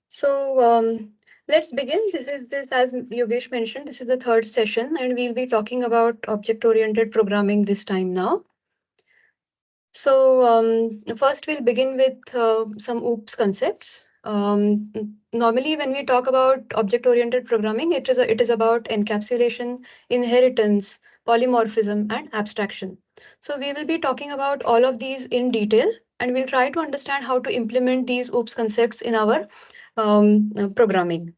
So let's begin. This as Yogesh mentioned, this is the third session, and we'll be talking about object-oriented programming this time now. So first we'll begin with some OOPS concepts. Normally, when we talk about object-oriented programming, it is about encapsulation, inheritance, polymorphism, and abstraction. So we will be talking about all of these in detail, and we'll try to understand how to implement these OOPS concepts in our programming.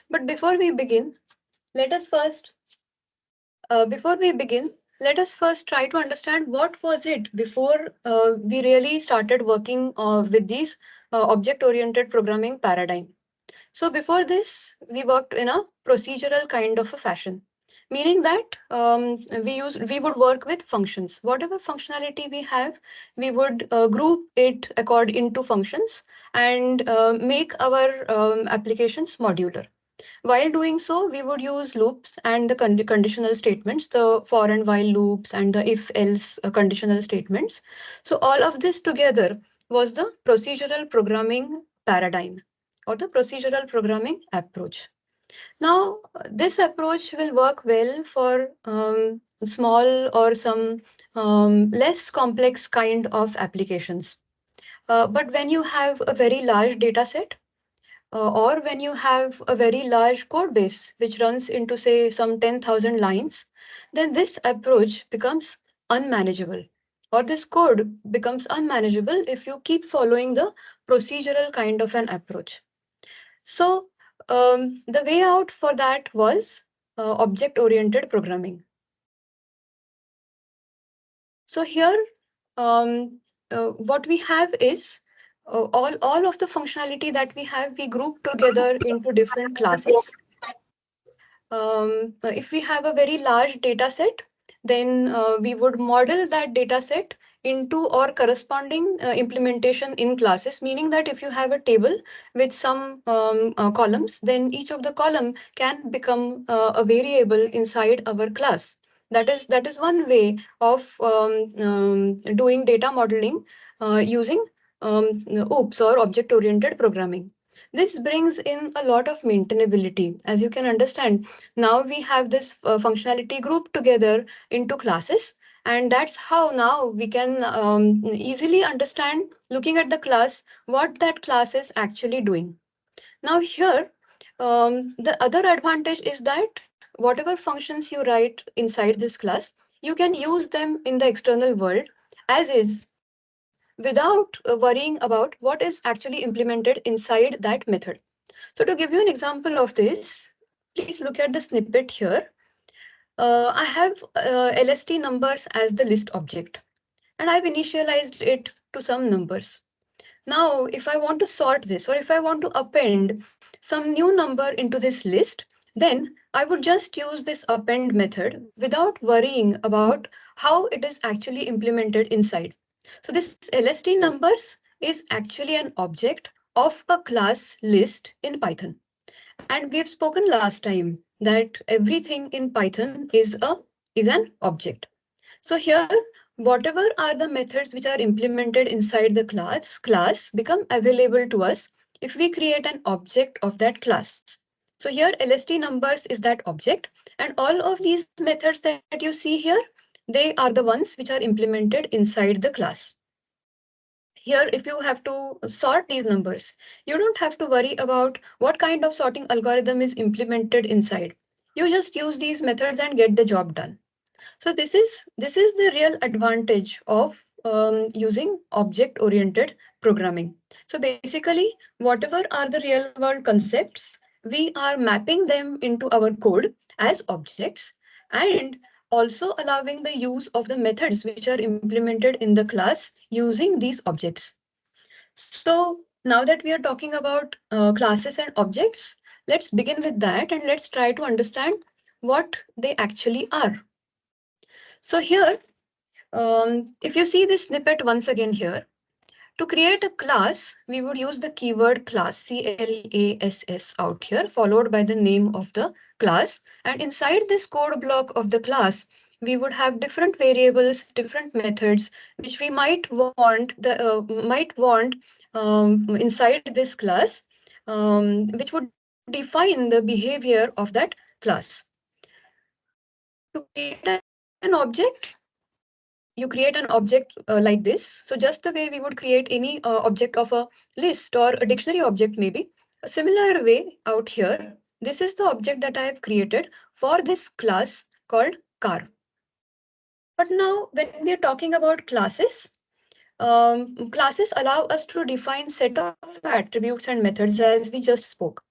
But let us first before we begin, let us first try to understand what was it before we really started working with these object-oriented programming paradigm. So before this, we worked in a procedural kind of a fashion, meaning that we would work with functions. Whatever functionality we have, we would group it according into functions and make our applications modular. While doing so, we would use loops and the conditional statements, the for and while loops and the if else conditional statements. So, all of this together was the procedural programming paradigm or the procedural programming approach. Now, this approach will work well for small or some less complex kind of applications. But when you have a very large data set, or when you have a very large code base which runs into say some 10,000 lines, then this approach becomes unmanageable, or this code becomes unmanageable if you keep following the procedural kind of an approach. So the way out for that was object oriented programming. So here, what we have is all of the functionality that we have, we group together into different classes. If we have a very large data set, then we would model that data set into or corresponding implementation in classes, meaning that if you have a table with some columns, then each of the column can become a variable inside our class. That is one way of doing data modeling using OOPS or object-oriented programming. This brings in a lot of maintainability. As you can understand, now we have this functionality grouped together into classes, and that's how now we can easily understand, looking at the class, what that class is actually doing. Now here, the other advantage is that whatever functions you write inside this class, you can use them in the external world as is, without worrying about what is actually implemented inside that method. So to give you an example of this, please look at the snippet here. I have LST numbers as the list object, and I've initialized it to some numbers. Now, if I want to sort this, or if I want to append some new number into this list, then I would just use this append method without worrying about how it is actually implemented inside. So this LST numbers is actually an object of a class list in Python. And we've spoken last time that everything in Python is an object. So here, whatever are the methods which are implemented inside the class become available to us if we create an object of that class. So here, LST numbers is that object, and all of these methods that you see here, they are the ones which are implemented inside the class. Here, if you have to sort these numbers, you don't have to worry about what kind of sorting algorithm is implemented inside. You just use these methods and get the job done. So this is the real advantage of using object-oriented programming. So basically, whatever are the real-world concepts, we are mapping them into our code as objects, and also allowing the use of the methods which are implemented in the class using these objects. So now that we are talking about classes and objects, let's begin with that and let's try to understand what they actually are. So here, if you see this snippet once again here, to create a class, we would use the keyword class, CLASS out here, followed by the name of the class. And inside this code block of the class, we would have different variables, different methods, which we might want inside this class. which would define the behavior of that class. To create an object, you create an object like this. So just the way we would create any object of a list or a dictionary object maybe. A similar way out here, this is the object that I have created for this class called car. But now when we are talking about classes, classes allow us to define set of attributes and methods as we just spoke.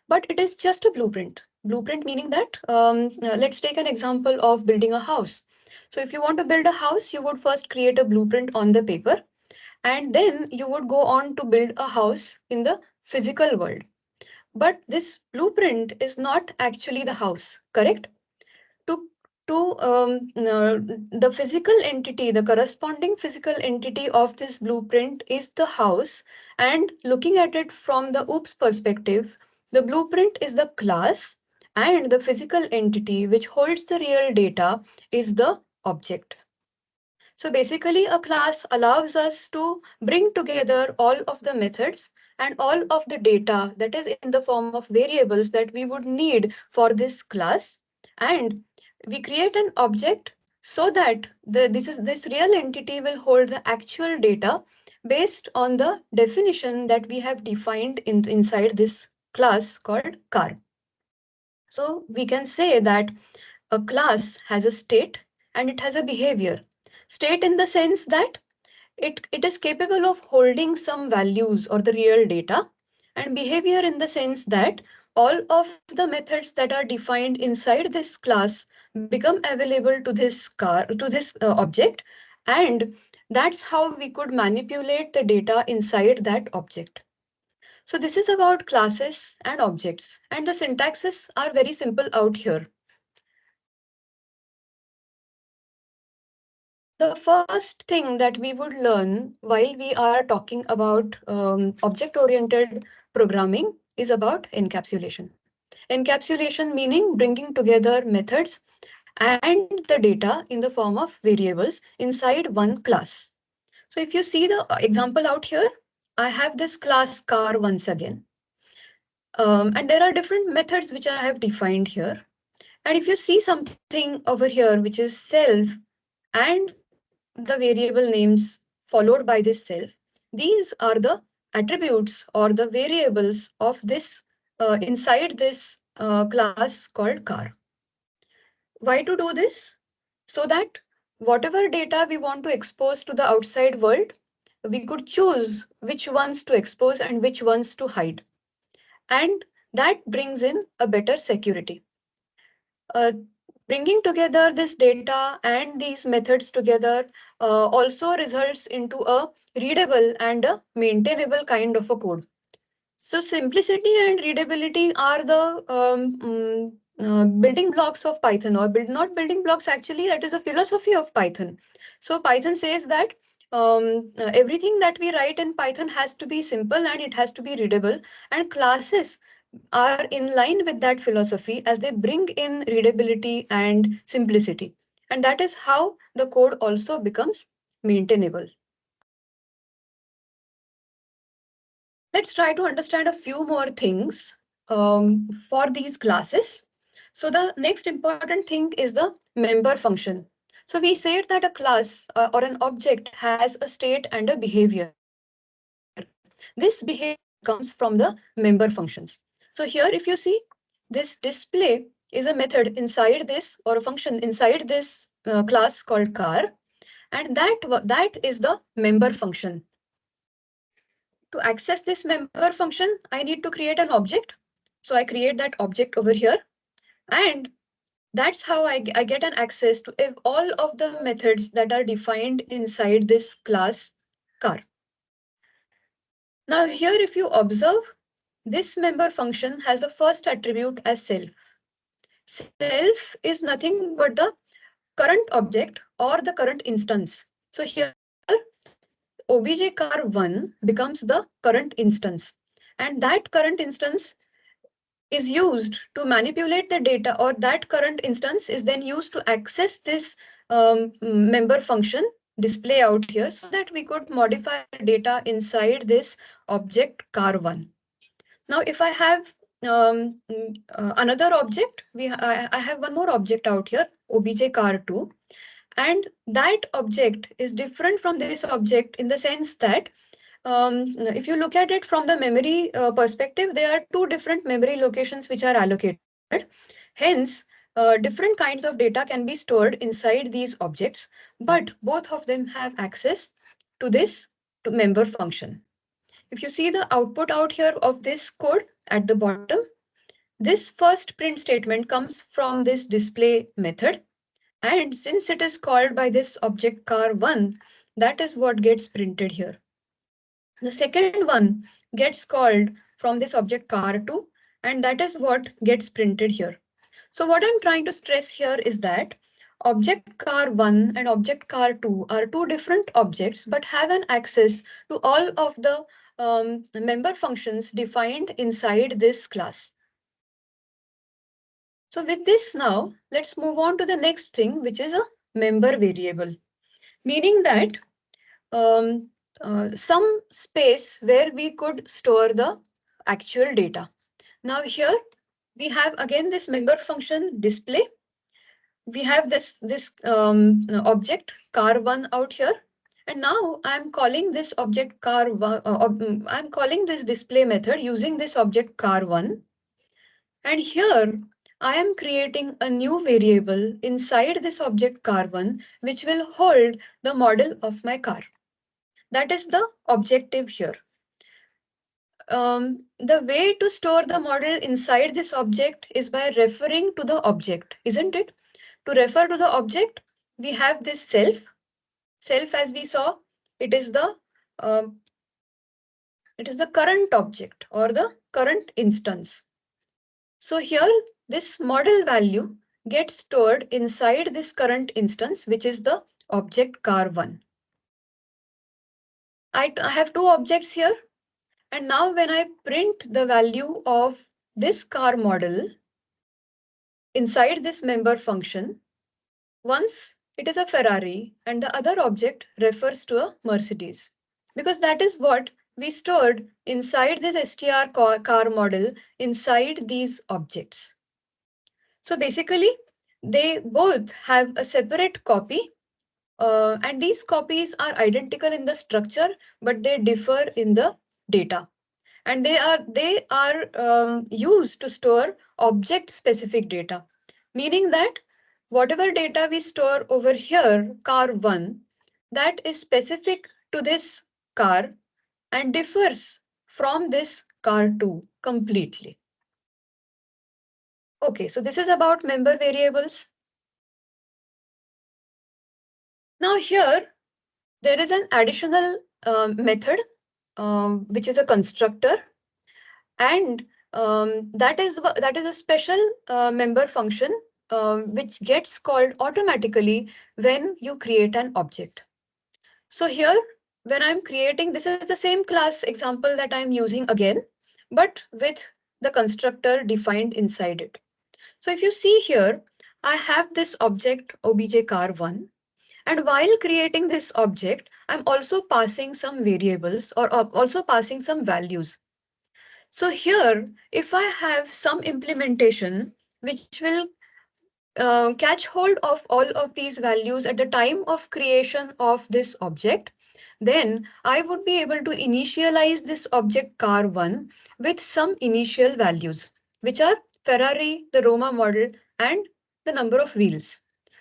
But it is just a blueprint. Blueprint meaning that, let's take an example of building a house. So if you want to build a house, you would first create a blueprint on the paper, and then you would go on to build a house in the physical world. But this blueprint is not actually the house, correct? To the physical entity, the corresponding physical entity of this blueprint is the house. And looking at it from the OOPS perspective, the blueprint is the class, and the physical entity which holds the real data is the object. So basically, a class allows us to bring together all of the methods and all of the data that is in the form of variables that we would need for this class. And we create an object so that this real entity will hold the actual data based on the definition that we have defined inside this class called car. So we can say that a class has a state and it has a behavior. State in the sense that it is capable of holding some values or the real data, and behavior in the sense that all of the methods that are defined inside this class become available to this object, and that's how we could manipulate the data inside that object. So this is about classes and objects, and the syntaxes are very simple out here. The first thing that we would learn while we are talking about object-oriented programming is about encapsulation. Encapsulation meaning bringing together methods and the data in the form of variables inside one class. So if you see the example out here, I have this class car once again. And there are different methods which I have defined here. And if you see something over here, which is self and the variable names followed by this self, these are the attributes or the variables of this inside this class called car. Why to do this? So that whatever data we want to expose to the outside world, we could choose which ones to expose and which ones to hide. And that brings in a better security. Uh, Bringing together this data and these methods together also results into a readable and a maintainable kind of a code. So simplicity and readability are the building blocks of Python, or not building blocks actually, that is a philosophy of Python. So Python says that everything that we write in Python has to be simple and it has to be readable, and classes are in line with that philosophy as they bring in readability and simplicity. And that is how the code also becomes maintainable. Let's try to understand a few more things for these classes. So the next important thing is the member function. So we said that a class or an object has a state and a behavior. This behavior comes from the member functions. So here, if you see, this display is a method inside this, or a function inside this class called car, and that is the member function. To access this member function, I need to create an object. So I create that object over here, and that's how I get an access to all of the methods that are defined inside this class car. Now here, if you observe, this member function has a first attribute as self. Self is nothing but the current object or the current instance. So here, obj car 1 becomes the current instance, and that current instance is used to manipulate the data, or that current instance is then used to access this member function display out here, so that we could modify the data inside this object car1. Now, if I have another object, I have one more object out here, obj car2, and that object is different from this object in the sense that if you look at it from the memory perspective, there are two different memory locations which are allocated. Hence, different kinds of data can be stored inside these objects, but both of them have access to this to member function. If you see the output out here of this code at the bottom, this first print statement comes from this display method. And since it is called by this object car1, that is what gets printed here. The second one gets called from this object car2, and that is what gets printed here. So what I'm trying to stress here is that object car1 and object car2 are two different objects but have an access to all of the member functions defined inside this class. So with this now, let's move on to the next thing, which is a member variable, meaning that um, some space where we could store the actual data. Now here we have again this member function display. We have this object car1 out here, and now I'm calling this object car1. I'm calling this display method using this object car1, and here I am creating a new variable inside this object car1, which will hold the model of my car. That is the objective here. The way to store the model inside this object is by referring to the object, isn't it? To refer to the object, we have this self. Self, as we saw, it is the uh, current object or the current instance. So here, this model value gets stored inside this current instance, which is the object car1. I have two objects here. And now when I print the value of this car model inside this member function, once it is a Ferrari and the other object refers to a Mercedes, because that is what we stored inside this str car model inside these objects. So basically, they both have a separate copy, and these copies are identical in the structure, but they differ in the data. And they are used to store object specific data, meaning that whatever data we store over here, car1, that is specific to this car and differs from this car2 completely. Okay, so this is about member variables. Now here there is an additional method which is a constructor, and that is a special member function which gets called automatically when you create an object. So here, when I'm creating, this is the same class example that I'm using again, but with the constructor defined inside it. So if you see here, I have this object obj car1, and while creating this object, I'm also passing some variables or also passing some values. So here, if I have some implementation which will catch hold of all of these values at the time of creation of this object, then I would be able to initialize this object car1 with some initial values, which are Ferrari, the Roma model, and the number of wheels.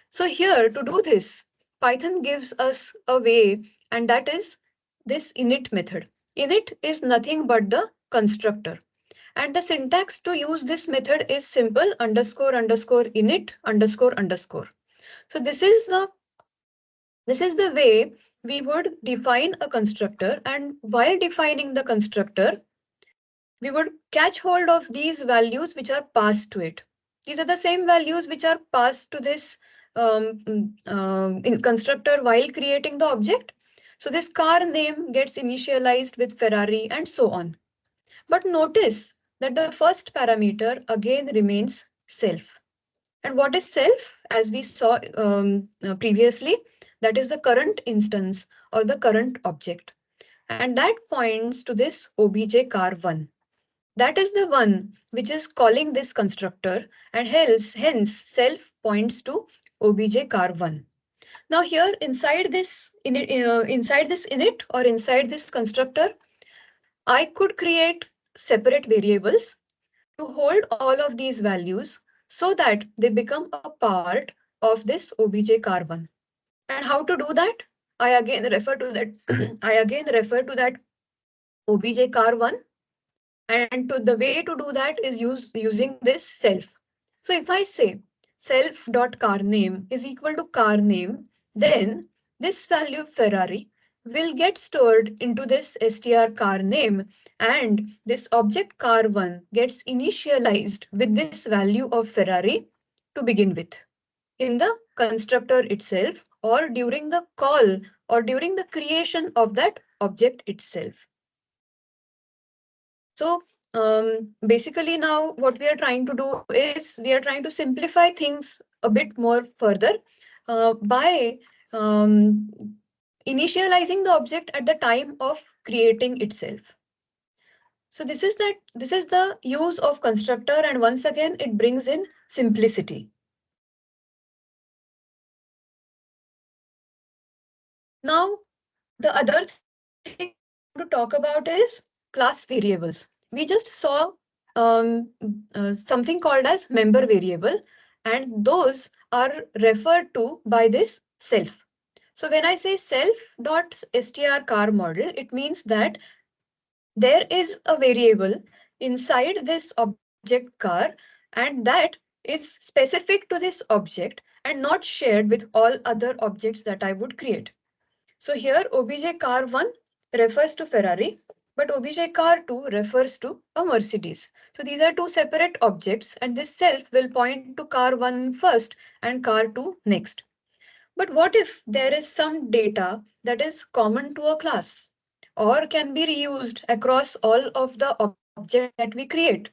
So here, to do this, Python gives us a way, and that is this init method. Init is nothing but the constructor. And the syntax to use this method is simple: underscore underscore init underscore underscore. So this is the way we would define a constructor, and while defining the constructor, we would catch hold of these values which are passed to it. These are the same values which are passed to this in constructor while creating the object. So this car name gets initialized with Ferrari and so on. But notice that the first parameter again remains self. And what is self? As we saw previously, that is the current instance or the current object. And that points to this obj car1. That is the one which is calling this constructor, and hence self points to obj car1. Now here inside this init or inside this constructor, I could create separate variables to hold all of these values so that they become a part of this obj car1. And how to do that? I again refer to that I again refer to that obj car1, and to the way to do that is using this self. So if I say self.carName is equal to carName, then this value Ferrari will get stored into this str carName, and this object car1 gets initialized with this value of Ferrari to begin with in the constructor itself, or during the call, or during the creation of that object itself. So basically now what we are trying to do is we are trying to simplify things a bit more further by initializing the object at the time of creating itself. So this is the use of constructor, and once again it brings in simplicity. Now the other thing I want to talk about is class variables. We just saw something called as member variable, and those are referred to by this self. So when I say self.str car model, it means that there is a variable inside this object car, and that is specific to this object and not shared with all other objects that I would create. So here obj car1 refers to Ferrari, but obj car2 refers to a Mercedes. So these are two separate objects, and this self will point to car1 first and car2 next. But what if there is some data that is common to a class or can be reused across all of the objects that we create?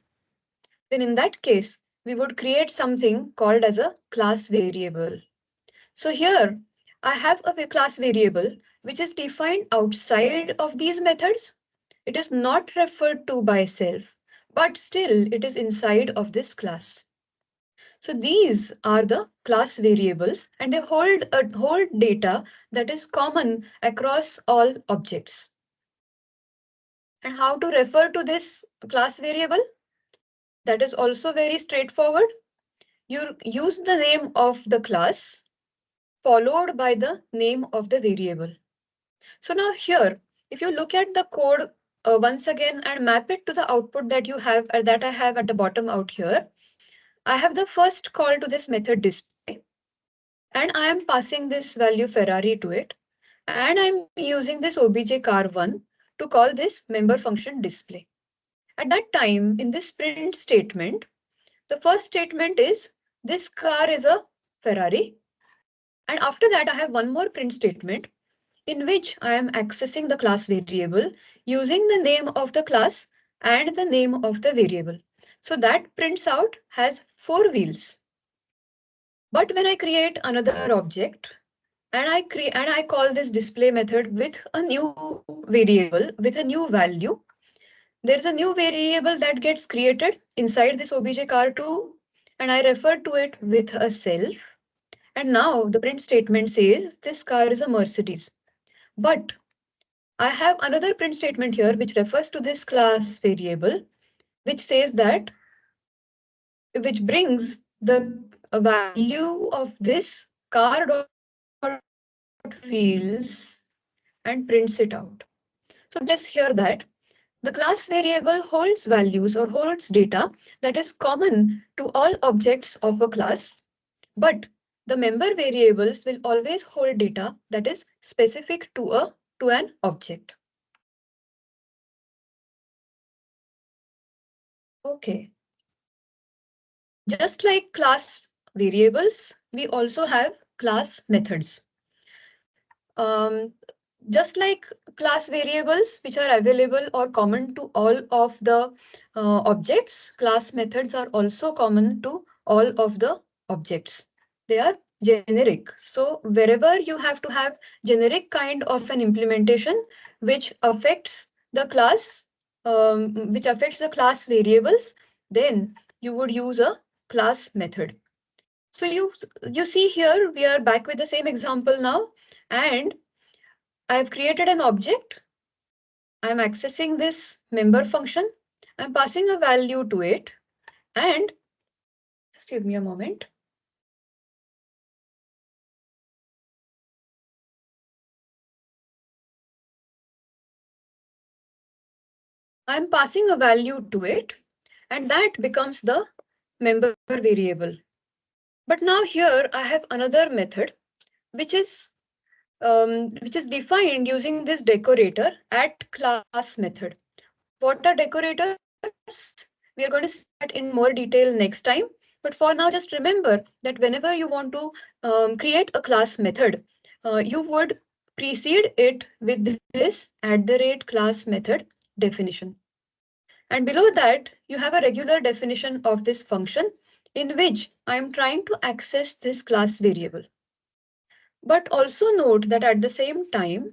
Then in that case, we would create something called as a class variable. So here I have a class variable which is defined outside of these methods. It is not referred to by self, but still it is inside of this class. So these are the class variables, and they hold data that is common across all objects. And how to refer to this class variable? That is also very straightforward. You use the name of the class followed by the name of the variable. So now here, if you look at the code once again and map it to the output that you have that I have at the bottom out here, I have the first call to this method display, and I am passing this value Ferrari to it, and I'm using this obj car1 to call this member function display. At that time, in this print statement, the first statement is this car is a Ferrari, and after that I have one more print statement in which I am accessing the class variable using the name of the class and the name of the variable. So that prints out has 4 wheels. But when I create another object and I call this display method with a new variable with a new value, there is a new variable that gets created inside this obj car2, and I refer to it with a self. And now the print statement says this car is a Mercedes. But I have another print statement here which refers to this class variable, which says that, which brings the value of this car.fields and prints it out. So notice here that the class variable holds values or holds data that is common to all objects of a class, but the member variables will always hold data that is specific to an object. Okay. Just like class variables, we also have class methods. Um, just like class variables, which are available or common to all of the objects, class methods are also common to all of the objects. They are generic. So wherever you have to have generic kind of an implementation which affects the class which affects the class variables, then you would use a class method. So you see here, we are back with the same example now, and I've created an object. I'm accessing this member function. I'm passing a value to it, and just give me a moment. I'm passing a value to it, and that becomes the member variable. But now here I have another method which is defined using this decorator at class method. What are decorators? We are going to see that in more detail next time. But for now, just remember that whenever you want to create a class method, you would precede it with this @class method definition. And below that, you have a regular definition of this function in which I am trying to access this class variable. But also note that at the same time,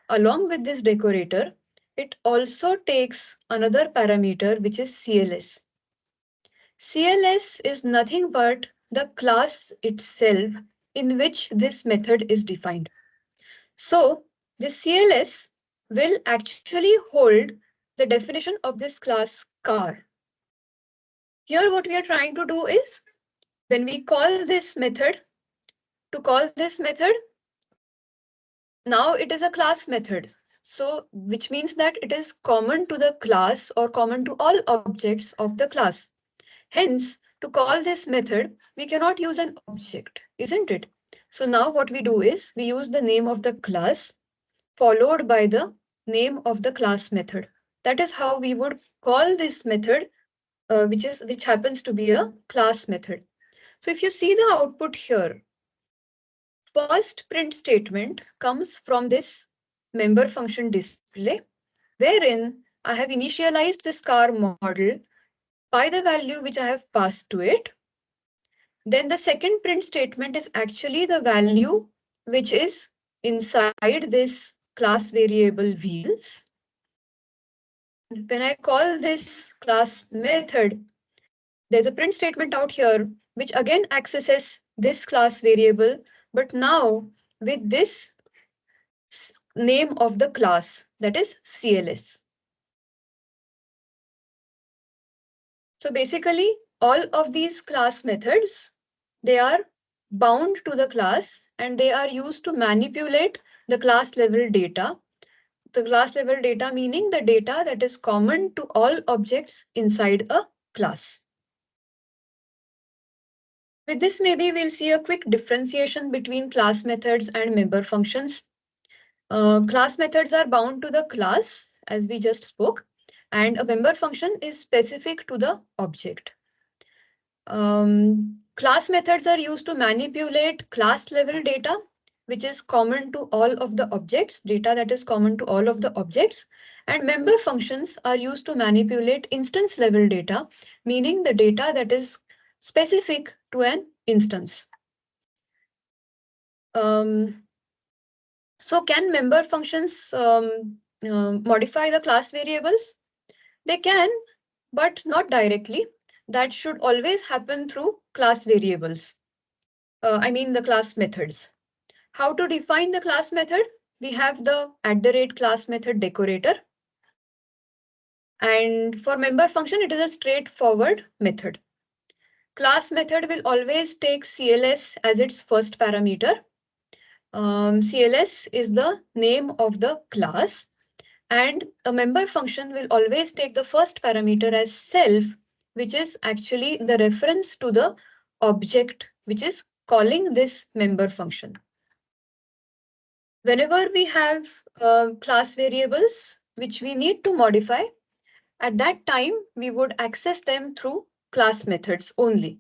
along with this decorator, it also takes another parameter which is CLS. CLS is nothing but the class itself in which this method is defined. So this CLS will actually hold the definition of this class car. Here what we are trying to do is, when we call this method, to call this method, now it is a class method. So which means that it is common to the class or common to all objects of the class. Hence, to call this method, we cannot use an object, isn't it? So now what we do is we use the name of the class followed by the name of the class method. That is how we would call this method, which happens to be a class method. So if you see the output here, first print statement comes from this member function display, wherein I have initialized this car model by the value which I have passed to it. Then the second print statement is actually the value which is inside this class variable wheels. And when I call this class method, there's a print statement out here which again accesses this class variable, but now with this name of the class, that is CLS. So basically, all of these class methods, they are bound to the class and they are used to manipulate the class level data. The class level data meaning the data that is common to all objects inside a class. With this, maybe we'll see a quick differentiation between class methods and member functions. Class methods are bound to the class, as we just spoke, and a member function is specific to the object. Class methods are used to manipulate class level data, which is common to all of the objects, data that is common to all of the objects. And member functions are used to manipulate instance level data, meaning the data that is specific to an instance. So can member functions modify the class variables? They can, but not directly. That should always happen through class variables. I mean the class methods. How to define the class method? We have the @class method decorator. And for member function, it is a straightforward method. Class method will always take CLS as its first parameter. CLS is the name of the class. And a member function will always take the first parameter as self, which is actually the reference to the object which is calling this member function. Whenever we have class variables which we need to modify, at that time we would access them through class methods only.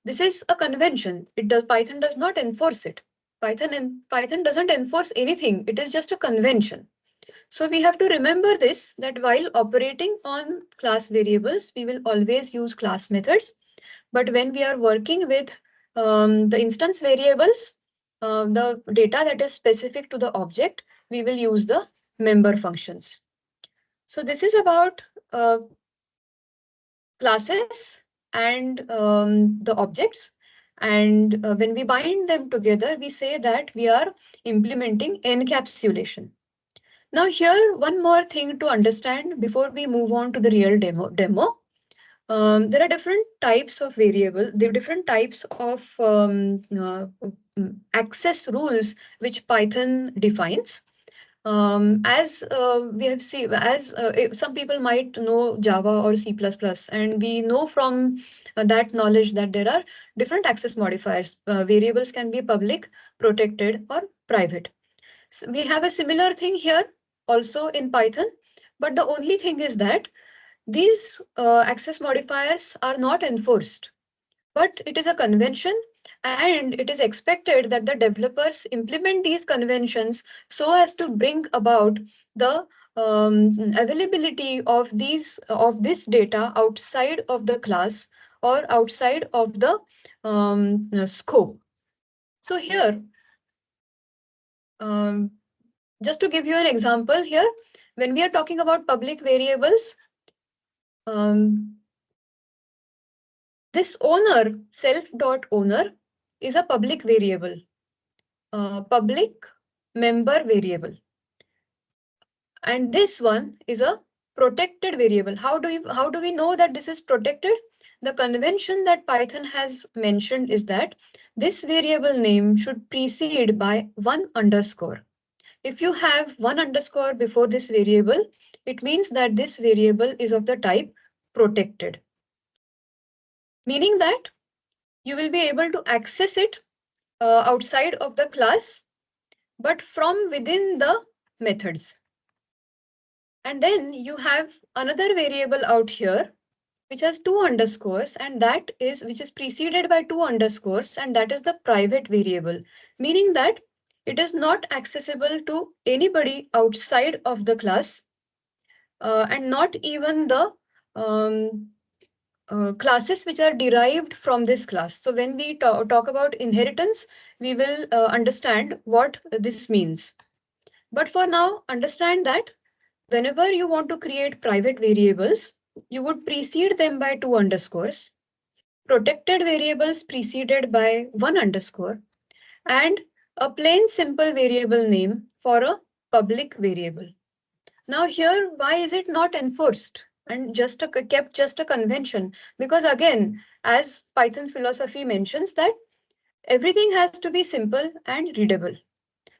This is a convention. Python does not enforce it. Python doesn't enforce anything. It is just a convention. So we have to remember this, that while operating on class variables, we will always use class methods. But when we are working with the instance variables, the data that is specific to the object, we will use the member functions. So this is about classes and the objects. And when we bind them together, we say that we are implementing encapsulation. Now, here, one more thing to understand before we move on to the real demo. There are different types of variable, there are different types of access rules which Python defines. As we have seen, as some people might know Java or C++, and we know from that knowledge that there are different access modifiers. Variables can be public, protected, or private. So we have a similar thing here also in Python, but the only thing is that these access modifiers are not enforced, but it is a convention, and it is expected that the developers implement these conventions so as to bring about the availability of this data outside of the class or outside of the scope. So here, um, just to give you an example here, when we are talking about public variables, um, this owner, self.owner, is a public variable, public member variable. And this one is a protected variable. How do we know that this is protected? The convention that Python has mentioned is that this variable name should precede by one underscore. If you have one underscore before this variable, it means that this variable is of the type protected, meaning that you will be able to access it outside of the class, but from within the methods. And then you have another variable out here which has two underscores, and which is preceded by two underscores, and that is the private variable, meaning that it is not accessible to anybody outside of the class, and not even the um, classes which are derived from this class. So when we talk about inheritance, we will understand what this means. But for now, understand that whenever you want to create private variables, you would precede them by two underscores, protected variables preceded by one underscore, and a plain simple variable name for a public variable. Now here, why is it not enforced and kept just a convention? Because again, as Python philosophy mentions that everything has to be simple and readable.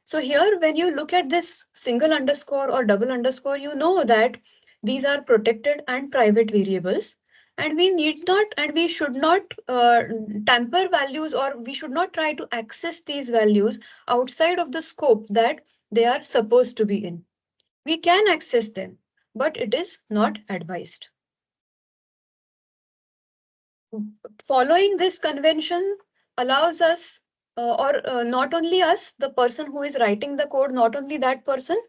So here, when you look at this single underscore or double underscore, you know that these are protected and private variables, and we need not and we should not tamper values, or we should not try to access these values outside of the scope that they are supposed to be in. We can access them, but it is not advised. Following this convention allows us, or not only us, the person who is writing the code, not only that person,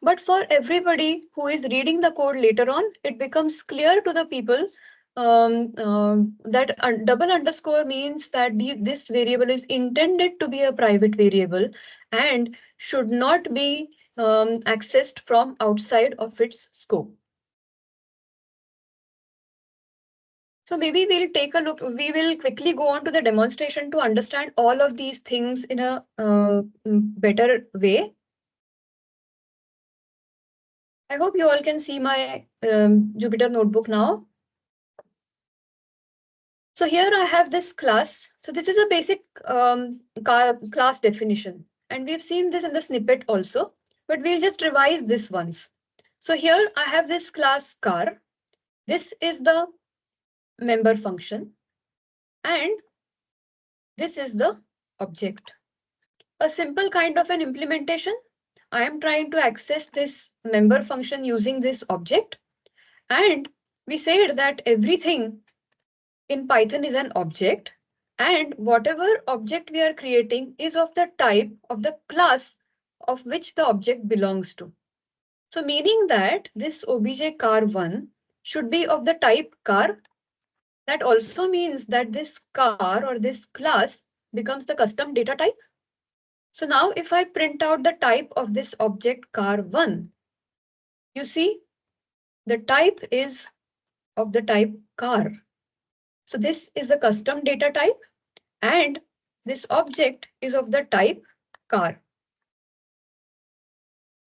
but for everybody who is reading the code later on, it becomes clear to the people that a double underscore means that this variable is intended to be a private variable and should not be accessed from outside of its scope. So maybe we'll take a look. We will quickly go on to the demonstration to understand all of these things in a better way. I hope you all can see my Jupyter notebook now. So here I have this class. So this is a basic class definition. And we've seen this in the snippet also, but we'll just revise this once. So here I have this class car. This is the member function, and this is the object. A simple kind of an implementation. I am trying to access this member function using this object. And we said that everything in Python is an object. And whatever object we are creating is of the type of the class of which the object belongs to. So meaning that this obj car1 should be of the type car. That also means that this car or this class becomes the custom data type. So now if I print out the type of this object car1, you see the type is of the type car. So this is a custom data type, and this object is of the type car.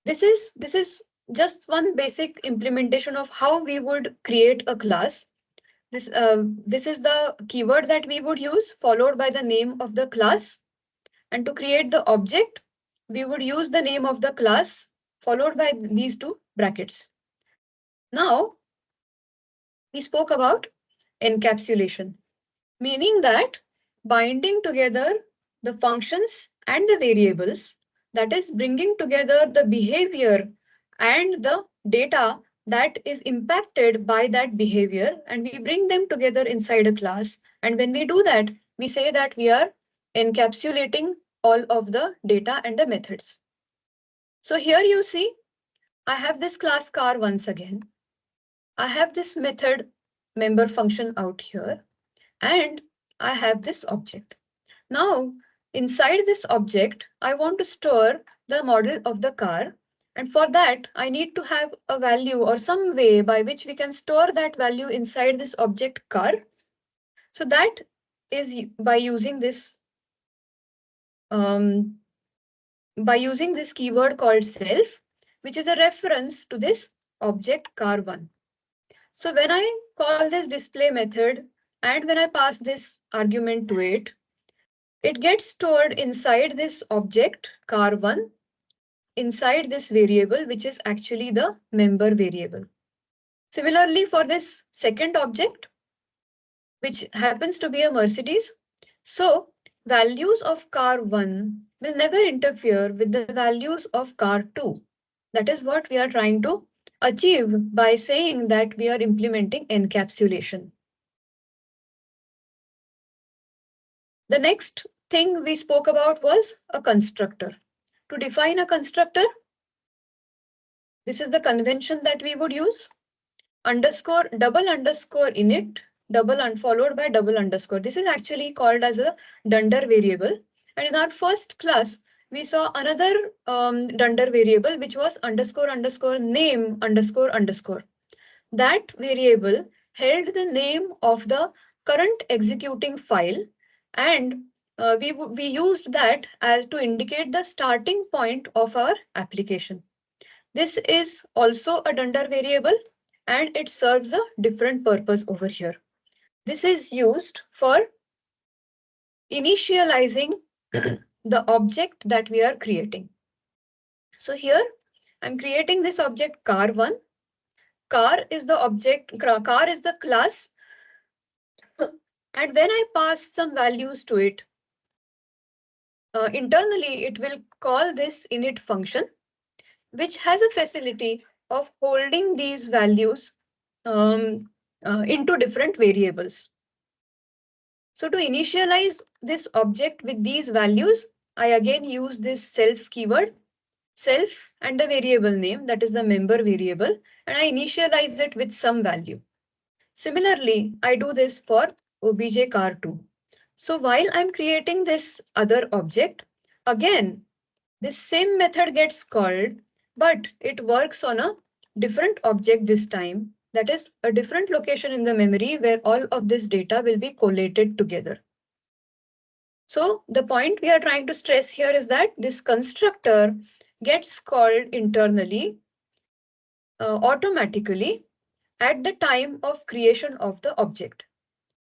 This is just one basic implementation of how we would create a class. This is the keyword that we would use, followed by the name of the class. And to create the object, we would use the name of the class followed by these two brackets. Now, we spoke about encapsulation, meaning that binding together the functions and the variables, that is bringing together the behavior and the data that is impacted by that behavior, and we bring them together inside a class. And when we do that, we say that we are encapsulating all of the data and the methods. So here you see, I have this class car once again. I have this method member function out here, and I have this object. Now, inside this object, I want to store the model of the car. And for that, I need to have a value or some way by which we can store that value inside this object car. So that is by using this keyword called self, which is a reference to this object car1. So when I call this display method and when I pass this argument to it, it gets stored inside this object car1 inside this variable, which is actually the member variable. Similarly, for this second object, which happens to be a Mercedes, so values of car1 will never interfere with the values of car2. That is what we are trying to achieve by saying that we are implementing encapsulation. The next thing we spoke about was a constructor. To define a constructor, this is the convention that we would use. Underscore, double underscore init, followed by double underscore. This is actually called as a dunder variable. And in our first class, we saw another dunder variable, which was underscore underscore name underscore underscore. That variable held the name of the current executing file, and we used that as to indicate the starting point of our application. This is also a dunder variable, and it serves a different purpose over here. This is used for initializing the object that we are creating. So here I'm creating this object car1. Car is the object, car is the class. And when I pass some values to it, internally it will call this init function, which has a facility of holding these values into different variables. So to initialize this object with these values, I again use this self keyword, self and the variable name, that is the member variable, and I initialize it with some value. Similarly, I do this for obj car2. So while I'm creating this other object, again, this same method gets called, but it works on a different object this time. That is a different location in the memory where all of this data will be collated together. So the point we are trying to stress here is that this constructor gets called internally automatically at the time of creation of the object.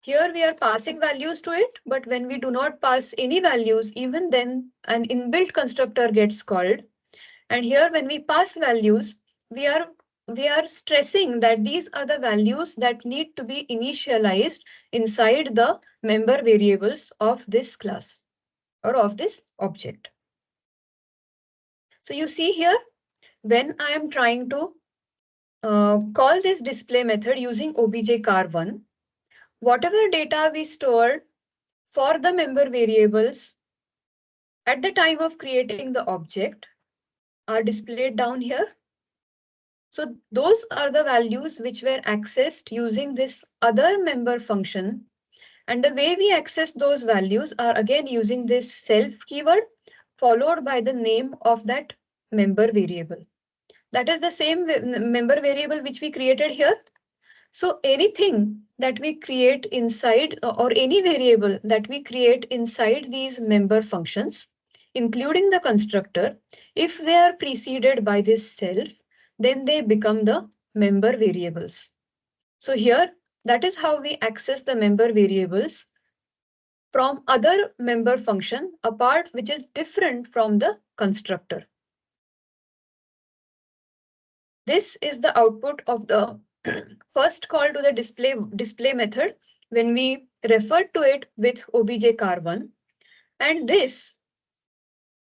Here we are passing values to it, but when we do not pass any values, even then an inbuilt constructor gets called. And here when we pass values, we are stressing that these are the values that need to be initialized inside the member variables of this class or of this object. So you see here, when I am trying to call this display method using obj car1, whatever data we store for the member variables at the time of creating the object are displayed down here. So those are the values which were accessed using this other member function. And the way we access those values are again using this self keyword followed by the name of that member variable. That is the same member variable which we created here. So anything that we create inside or any variable that we create inside these member functions, including the constructor, if they are preceded by this self, then they become the member variables. So here, that is how we access the member variables from other member function, a part which is different from the constructor. This is the output of the first call to the display method when we refer to it with objcar1, and this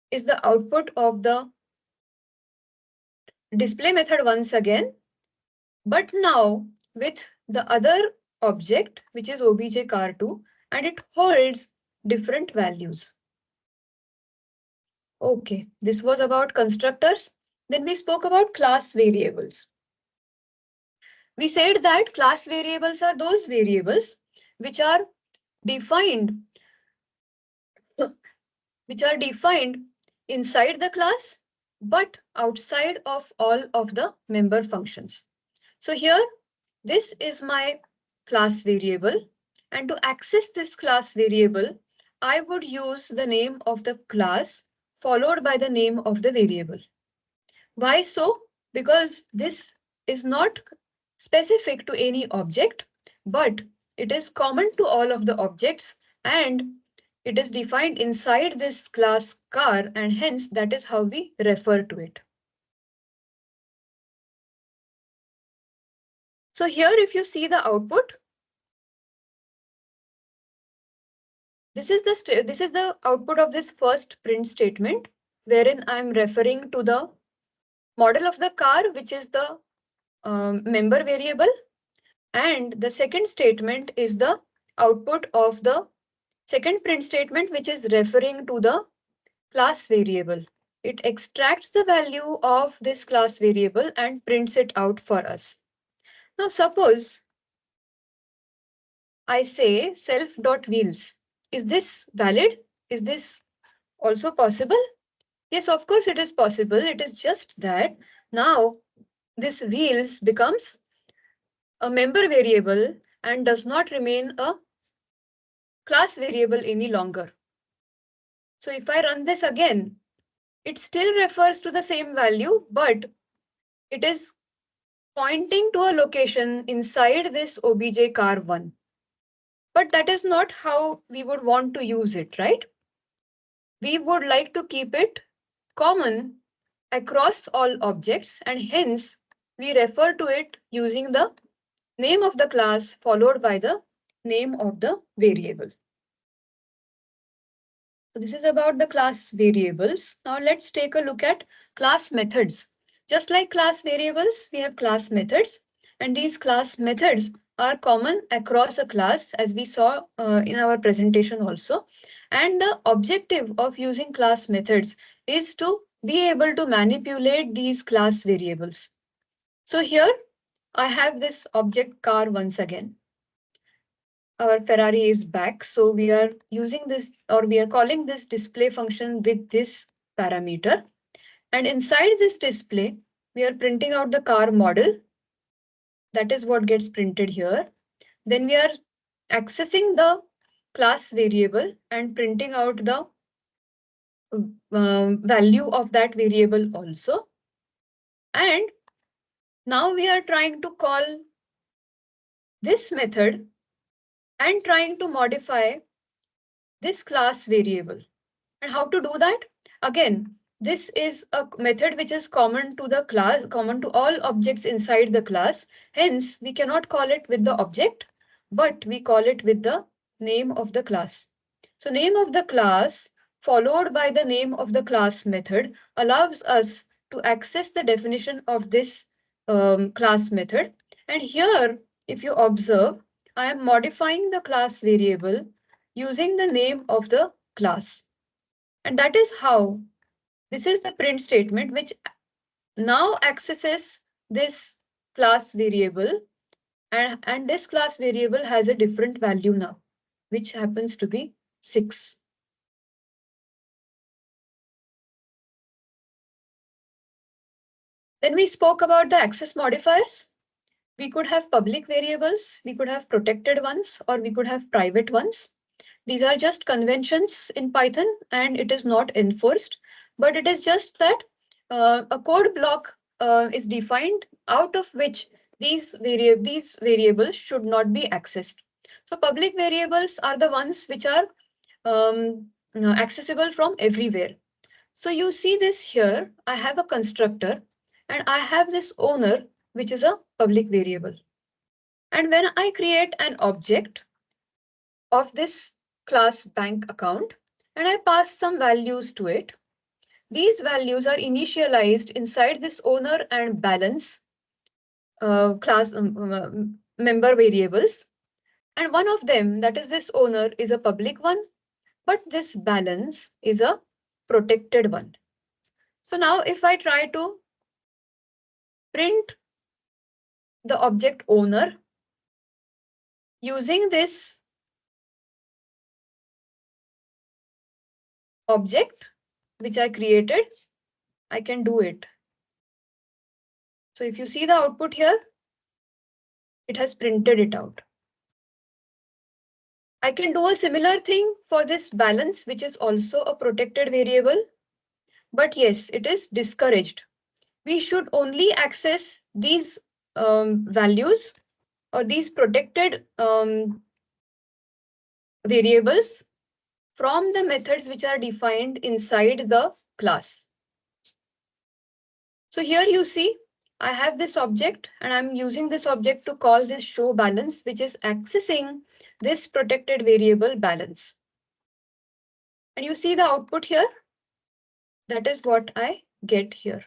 is the output of the display method once again, but now with the other object which is objcar2, and it holds different values. Okay, this was about constructors. Then we spoke about class variables. We said that class variables are those variables which are defined inside the class but outside of all of the member functions. So here, this is my class variable, and to access this class variable, I would use the name of the class followed by the name of the variable. Why so? Because this is not specific to any object, but it is common to all of the objects, and it is defined inside this class car, and hence that is how we refer to it. So here, if you see the output, this is the output of this first print statement, wherein I'm referring to the model of the car, which is the member variable, and the second statement is the output of the second print statement, which is referring to the class variable. It extracts the value of this class variable and prints it out for us. Now suppose I say self.wheels. Is this valid? Is this also possible? Yes, of course it is possible. It is just that now this wheels becomes a member variable and does not remain a class variable any longer. So if I run this again, it still refers to the same value, but it is pointing to a location inside this obj car1. But that is not how we would want to use it, right? We would like to keep it common across all objects, and hence we refer to it using the name of the class followed by the name of the variable. So this is about the class variables. Now let's take a look at class methods. Just like class variables, we have class methods, and these class methods are common across a class, as we saw in our presentation also. And the objective of using class methods is to be able to manipulate these class variables. So here I have this object car once again. Our Ferrari is back. So we are using this, or we are calling this display function with this parameter. And inside this display, we are printing out the car model. That is what gets printed here. Then we are accessing the class variable and printing out the value of that variable also. And now we are trying to call this method and trying to modify this class variable. And how to do that? Again, this is a method which is common to the class, common to all objects inside the class. Hence, we cannot call it with the object, but we call it with the name of the class. So name of the class followed by the name of the class method allows us to access the definition of this class method. And here, if you observe, I am modifying the class variable using the name of the class. And that is how this is the print statement which now accesses this class variable, and this class variable has a different value now, which happens to be 6. Then we spoke about the access modifiers. We could have public variables, we could have protected ones, or we could have private ones. These are just conventions in Python and it is not enforced, but it is just that a code block is defined out of which these variables should not be accessed. So public variables are the ones which are accessible from everywhere. So you see this here, I have a constructor and I have this owner, which is a public variable. And when I create an object of this class bank account and I pass some values to it, these values are initialized inside this owner and balance class member variables. And one of them, that is this owner, is a public one, but this balance is a protected one. So now if I try to print the object owner using this object which I created, I can do it. So if you see the output here, it has printed it out. I can do a similar thing for this balance, which is also a protected variable. But yes, it is discouraged. We should only access these values or these protected variables from the methods which are defined inside the class. So here you see, I have this object and I'm using this object to call this show balance, which is accessing this protected variable balance. And you see the output here. That is what I get here.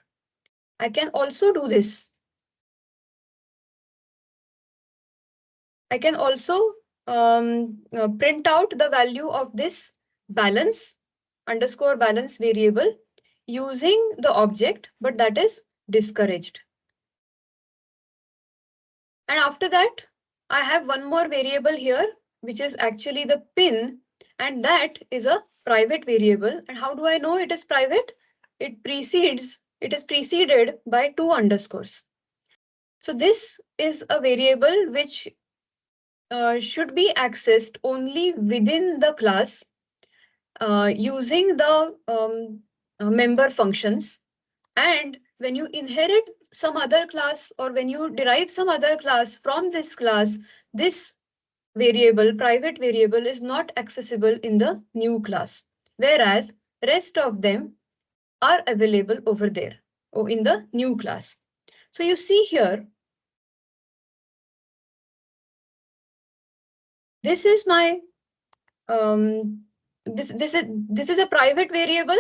I can also do this. I can also print out the value of this balance underscore balance variable using the object, but that is discouraged. And after that, I have one more variable here, which is actually the pin, and that is a private variable. And how do I know it is private? It is preceded by 2 underscores. So this is a variable which should be accessed only within the class using the member functions. And when you inherit some other class or when you derive some other class from this class, this variable, private variable, is not accessible in the new class, whereas rest of them are available over there or in the new class. So you see here, this is my this is a private variable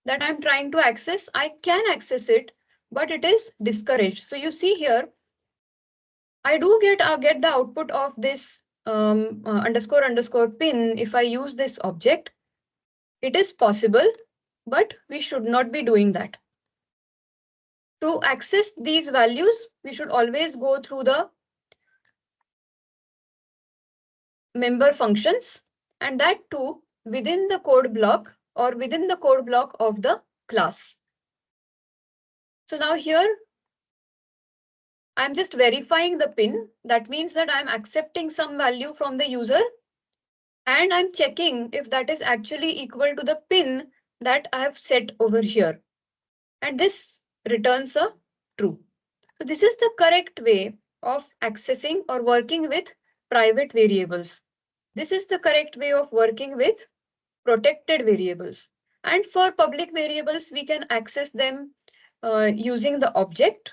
that I'm trying to access. I can access it, but it is discouraged. So you see here, I do get the output of this underscore underscore pin if I use this object. It is possible, but we should not be doing that. To access these values, we should always go through the member functions, and that too within the code block or within the code block of the class. So now here, I'm just verifying the pin. That means that I'm accepting some value from the user and I'm checking if that is actually equal to the pin that I have set over here. And this returns a true. So this is the correct way of accessing or working with private variables. This is the correct way of working with protected variables. And for public variables, we can access them using the object,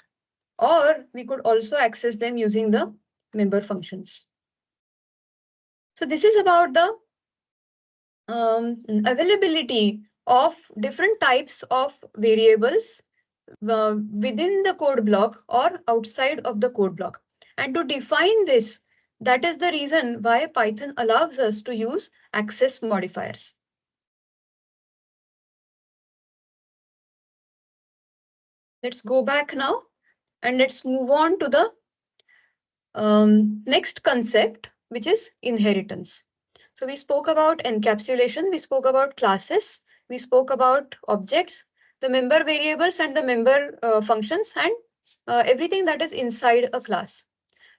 or we could also access them using the member functions. So this is about the availability of different types of variables within the code block or outside of the code block. And to define this, that is the reason why Python allows us to use access modifiers. Let's go back now and let's move on to the next concept, which is inheritance. So we spoke about encapsulation, we spoke about classes, we spoke about objects, the member variables and the member functions, and everything that is inside a class.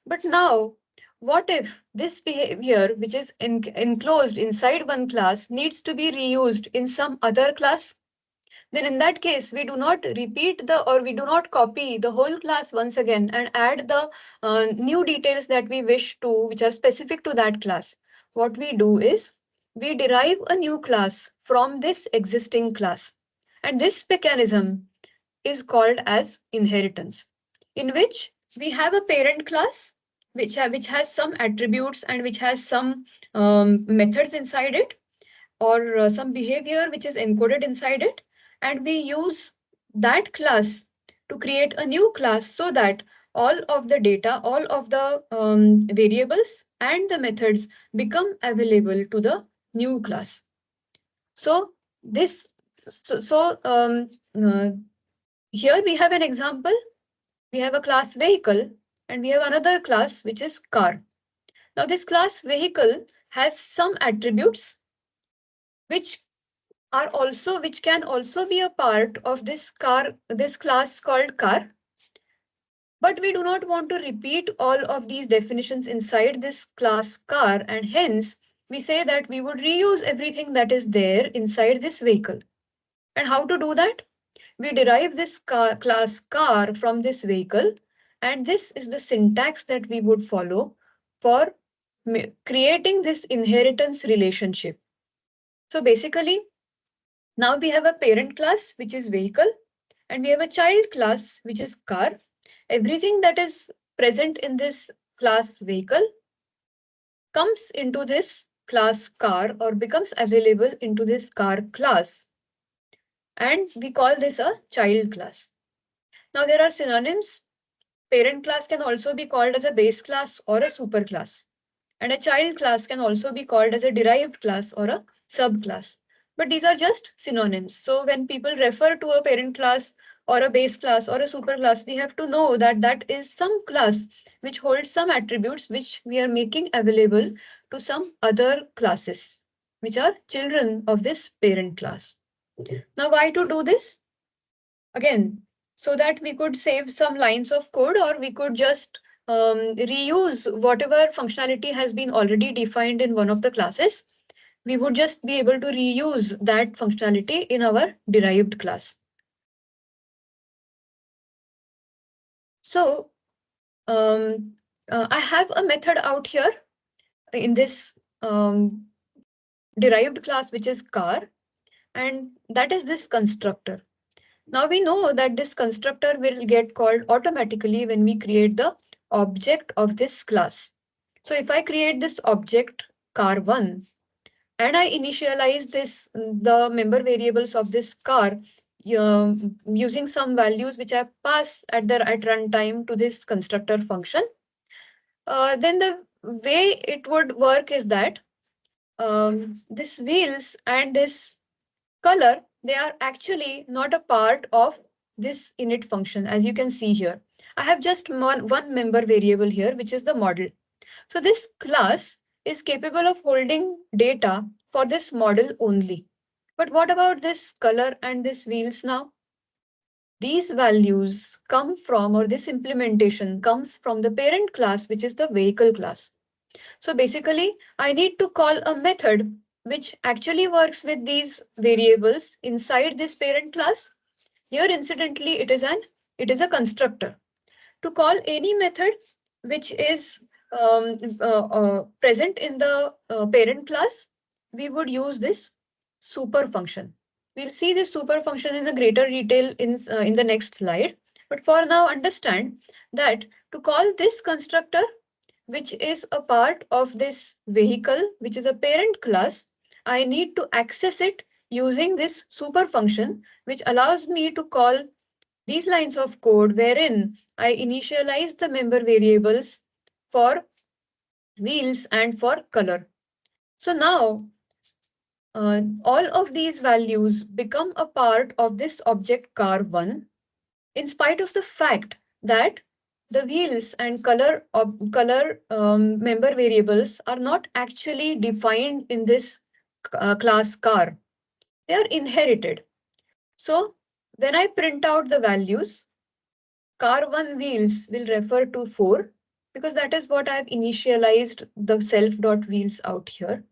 But now, what if this behavior, which is enclosed inside one class, needs to be reused in some other class? Then in that case, we do not repeat or we do not copy the whole class once again and add the new details that we wish to, which are specific to that class. What we do is we derive a new class from this existing class. And this mechanism is called as inheritance, in which we have a parent class which has some attributes and which has some methods inside it, or some behavior which is encoded inside it, and we use that class to create a new class so that all of the data, all of the variables and the methods become available to the new class. So this so, so uh, here we have an example. We have a class vehicle and we have another class which is car. Now this class vehicle has some attributes which which can also be a part of this class called car. But we do not want to repeat all of these definitions inside this class car, and hence we say that we would reuse everything that is there inside this vehicle. And how to do that? We derive this class car from this vehicle, and this is the syntax that we would follow for creating this inheritance relationship. So basically, now we have a parent class, which is vehicle, and we have a child class, which is car. Everything that is present in this class vehicle comes into this class car or becomes available into this car class. And we call this a child class. Now there are synonyms. Parent class can also be called as a base class or a superclass. And a child class can also be called as a derived class or a subclass. But these are just synonyms. So when people refer to a parent class or a base class or a superclass, we have to know that that is some class which holds some attributes which we are making available to some other classes, which are children of this parent class. Now, why to do this? Again, so that we could save some lines of code, or we could just reuse whatever functionality has been already defined in one of the classes. We would just be able to reuse that functionality in our derived class. So I have a method out here in this derived class, which is car, and that is this constructor. Now we know that this constructor will get called automatically when we create the object of this class. So if I create this object car1 and I initialize the member variables of this car using some values which I pass at runtime to this constructor function, then the way it would work is that this wheels and this color, they are actually not a part of this init function. As you can see here, I have just one member variable here, which is the model. So this class is capable of holding data for this model only. But what about this color and this wheels now? These values come from, or this implementation comes from the parent class, which is the vehicle class. So basically, I need to call a method which actually works with these variables inside this parent class. Here, incidentally, it is a constructor. To call any method which is present in the parent class, we would use this super function. We'll see this super function in a greater detail in the next slide. But for now, understand that to call this constructor, which is a part of this vehicle, which is a parent class, I need to access it using this super function, which allows me to call these lines of code wherein I initialize the member variables for wheels and for color. So now all of these values become a part of this object car1, in spite of the fact that the wheels and color member variables are not actually defined in this class car. They are inherited. So when I print out the values, car1 wheels will refer to 4, because that is what I've initialized the self.wheels out here.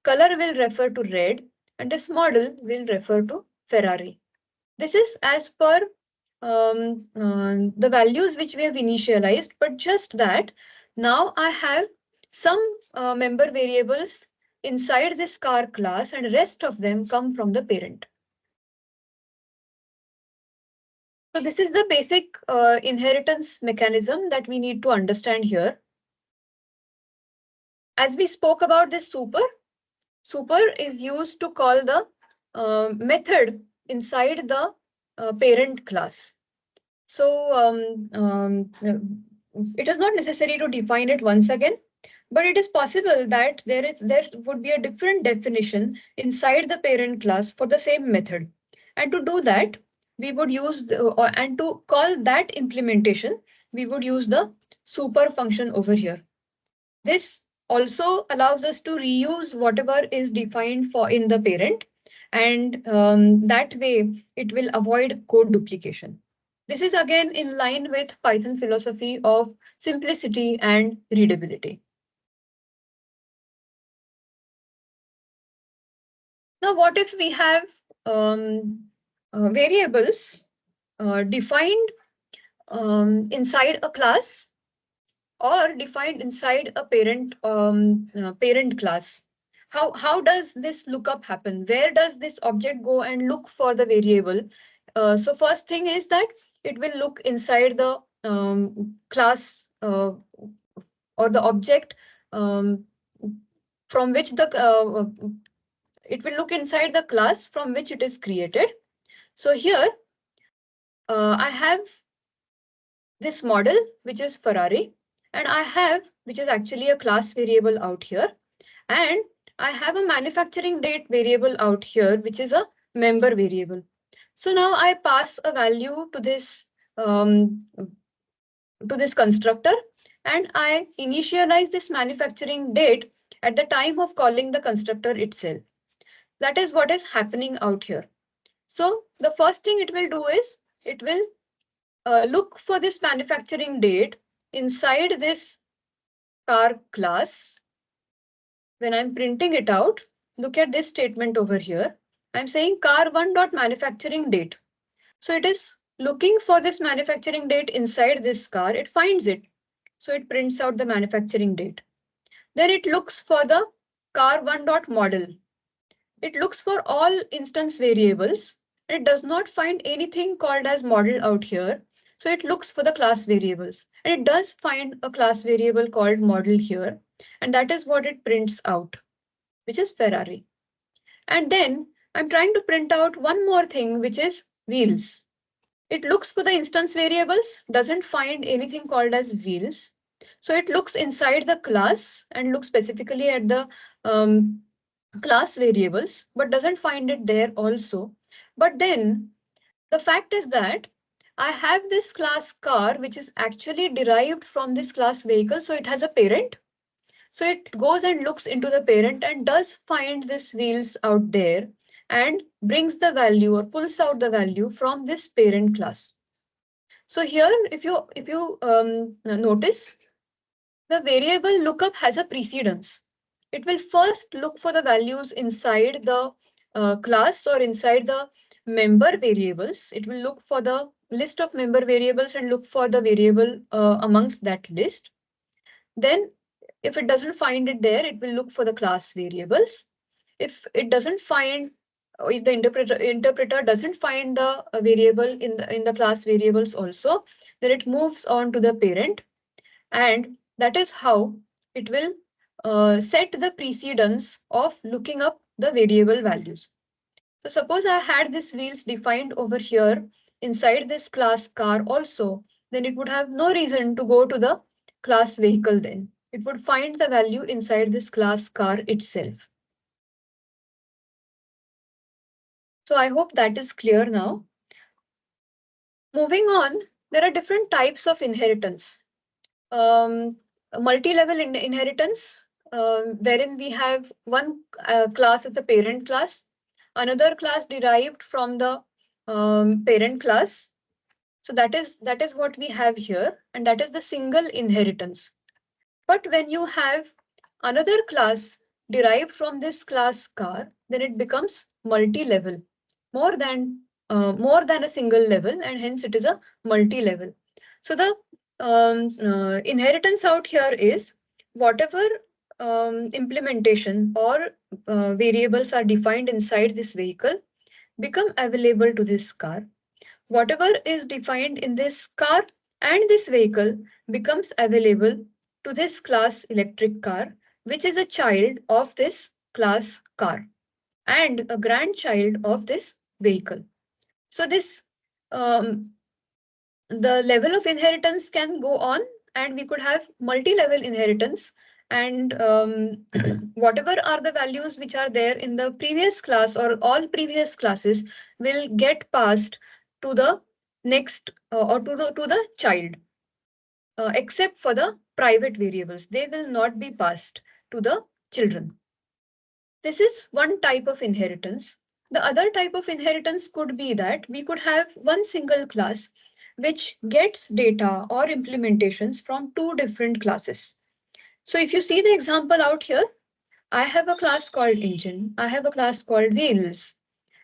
Color will refer to red, and this model will refer to Ferrari. This is as per the values which we have initialized, but just that now I have some member variables inside this car class, and rest of them come from the parent. So this is the basic inheritance mechanism that we need to understand here. As we spoke about this super is used to call the method inside the parent class. So it is not necessary to define it once again, but it is possible that there would be a different definition inside the parent class for the same method. And to do that, we would use and to call that implementation, we would use the super function over here. This also allows us to reuse whatever is defined for in the parent, and that way it will avoid code duplication. This is again in line with Python philosophy of simplicity and readability. Now, what if we have variables defined inside a class or defined inside a parent class? How does this lookup happen? Where does this object go and look for the variable? So first thing is that it will look inside the class or the object from which the it will look inside the class from which it is created. So here I have this model, which is Ferrari, and I have, which is actually a class variable out here, and I have a manufacturing date variable out here, which is a member variable. So now I pass a value to this constructor, and I initialize this manufacturing date at the time of calling the constructor itself. That is what is happening out here. So the first thing it will do is it will look for this manufacturing date inside this car class. When I'm printing it out, look at this statement over here. I'm saying car1.manufacturing date. So it is looking for this manufacturing date inside this car. It finds it. So it prints out the manufacturing date. Then it looks for the car1.model. It looks for all instance variables. It does not find anything called as model out here. So it looks for the class variables. And it does find a class variable called model here. And that is what it prints out, which is Ferrari. And then I'm trying to print out one more thing, which is wheels. It looks for the instance variables, doesn't find anything called as wheels. So it looks inside the class and looks specifically at the class variables, but doesn't find it there also. But then the fact is that I have this class car, which is actually derived from this class vehicle. So it has a parent. So it goes and looks into the parent and does find this wheels out there and brings the value or pulls out the value from this parent class. So here, if you notice, the variable lookup has a precedence. It will first look for the values inside the class or inside the member variables. It will look for the list of member variables and look for the variable amongst that list. Then if it doesn't find it there, it will look for the class variables. If it doesn't find, or if the interpreter doesn't find the variable in the class variables also, then it moves on to the parent, and that is how it will set the precedence of looking up the variable values. So suppose I had this wheels defined over here inside this class car also, then it would have no reason to go to the class vehicle then. It would find the value inside this class car itself. So I hope that is clear now. Moving on, there are different types of inheritance. Multi-level inheritance, wherein we have one class as the parent class, another class derived from the parent class, So that is what we have here, and that is the single inheritance. But when you have another class derived from this class car, then it becomes multi-level, more than a single level, and hence it is a multi-level. So the inheritance out here is whatever implementation or variables are defined inside this vehicle become available to this car. Whatever is defined in this car and this vehicle becomes available to this class electric car, which is a child of this class car and a grandchild of this vehicle. So this um, the level of inheritance can go on, and we could have multi-level inheritance, and whatever are the values which are there in the previous class or all previous classes will get passed to the next or to the child, except for the private variables. They will not be passed to the children. This is one type of inheritance. The other type of inheritance could be that we could have one single class which gets data or implementations from two different classes. So if you see the example out here, I have a class called engine, I have a class called wheels,